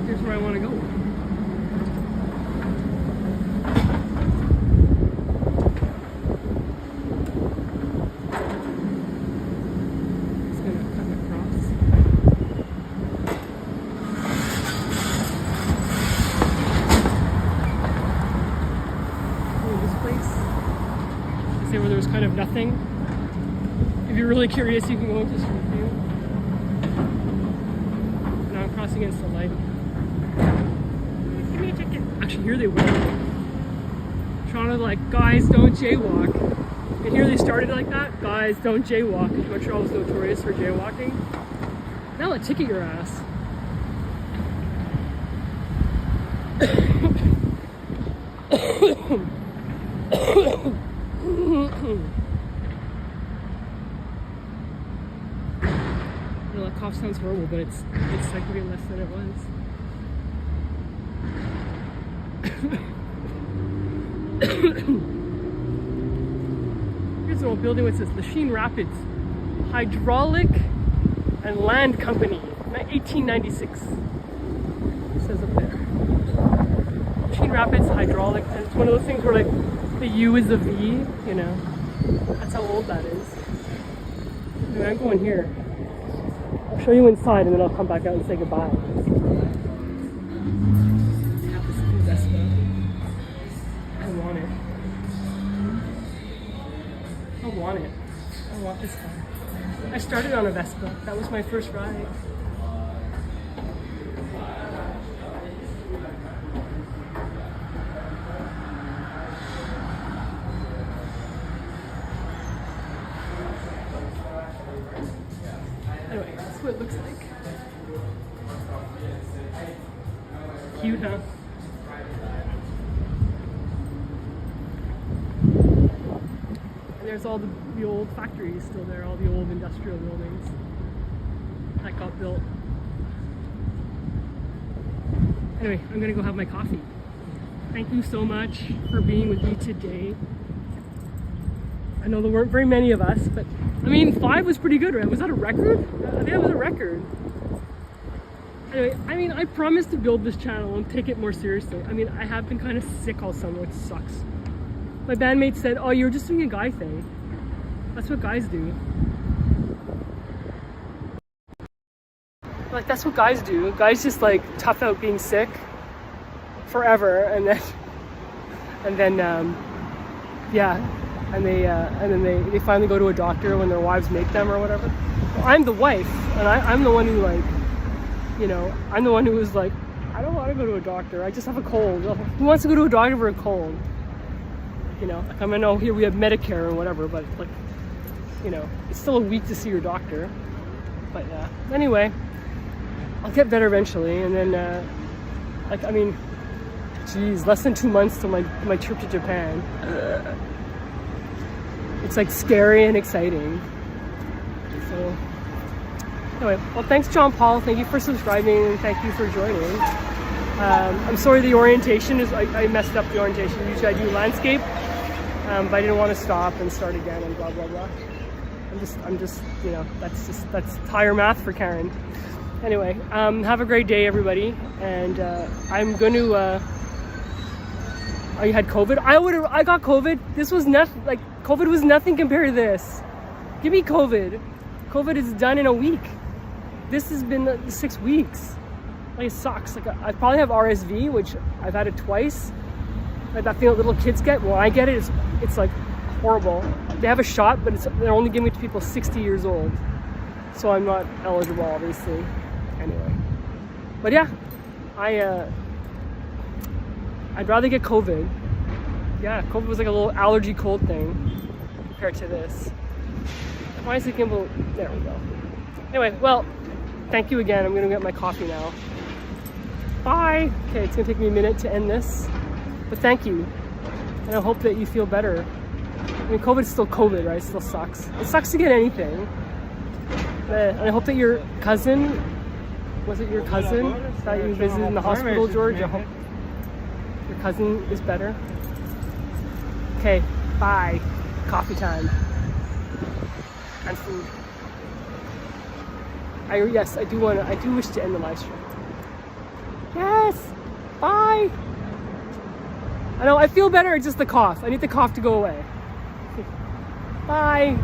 Here's where I want to go. Where there was kind of nothing. If you're really curious, you can go into street view. Now I'm crossing against the light. Please give me a ticket. Actually, here they were. Trying to like, guys, don't jaywalk. And here they started like that. Guys, don't jaywalk. Montreal was notorious for jaywalking. Now they'll ticket your ass. You know, that cough sounds horrible, but it's like way less than it was. Here's an old building which says Lachine Rapids Hydraulic and Land Company. 1896. It says up there. Lachine Rapids hydraulic, and it's one of those things where like the U is a V, you know. That's how old that is. Anyway, I'm going here. I'll show you inside and then I'll come back out and say goodbye. I want it. I want this car. I started on a Vespa. That was my first ride. Anyway, that's what it looks like. Cute, huh? And there's all the old factories still there, all the old industrial buildings that got built. Anyway, I'm gonna go have my coffee. Thank you so much for being with me today. I know there weren't very many of us, but I mean, 5 was pretty good, right? Was that a record? I think that was a record. Anyway, I mean, I promised to build this channel and take it more seriously. I mean, I have been kind of sick all summer, which sucks. My bandmate said, oh, you're just doing a guy thing. That's what guys do. Like, that's what guys do. Guys just like tough out being sick forever, and then they finally go to a doctor when their wives make them or whatever. Well, I'm the wife, and I'm the one who, like, you know, I'm the one who was like, I don't want to go to a doctor. I just have a cold. Who wants to go to a doctor for a cold? You know, like, I know here we have Medicare and whatever, but like, you know, it's still a week to see your doctor. But anyway, I'll get better eventually, and then like, I mean, geez, less than 2 months till my trip to Japan. It's like scary and exciting. So anyway, well, thanks John Paul. Thank you for subscribing and thank you for joining. I'm sorry the orientation is, I messed up the orientation. Usually I do landscape, but I didn't want to stop and start again and blah blah blah. I'm just, you know, that's tire math for Karen. Anyway, have a great day, everybody, and I'm going to. Oh, you had COVID? I got COVID. This was nothing. Like, COVID was nothing compared to this. Give me COVID. COVID is done in a week. This has been 6 weeks. Like, it sucks. Like, I probably have RSV, which I've had it twice. Like that thing that little kids get. When I get it, it's like horrible. They have a shot, but they're only giving it to people 60 years old. So I'm not eligible, obviously. Anyway, but yeah, I'd rather get COVID. Yeah, COVID was like a little allergy cold thing compared to this. Why is it gimbal? There we go. Anyway, well, thank you again. I'm gonna get my coffee now. Bye. Okay, it's gonna take me a minute to end this, but thank you, and I hope that you feel better. I mean, COVID's still COVID, right? It still sucks. It sucks to get anything. And I hope that your cousin, was it your cousin that you visited in the hospital, George? I hope your cousin is better. Okay, bye. Coffee time. And food. Yes, I do wish to end the live stream. Yes! Bye! I know, I feel better, it's just the cough. I need the cough to go away. Bye!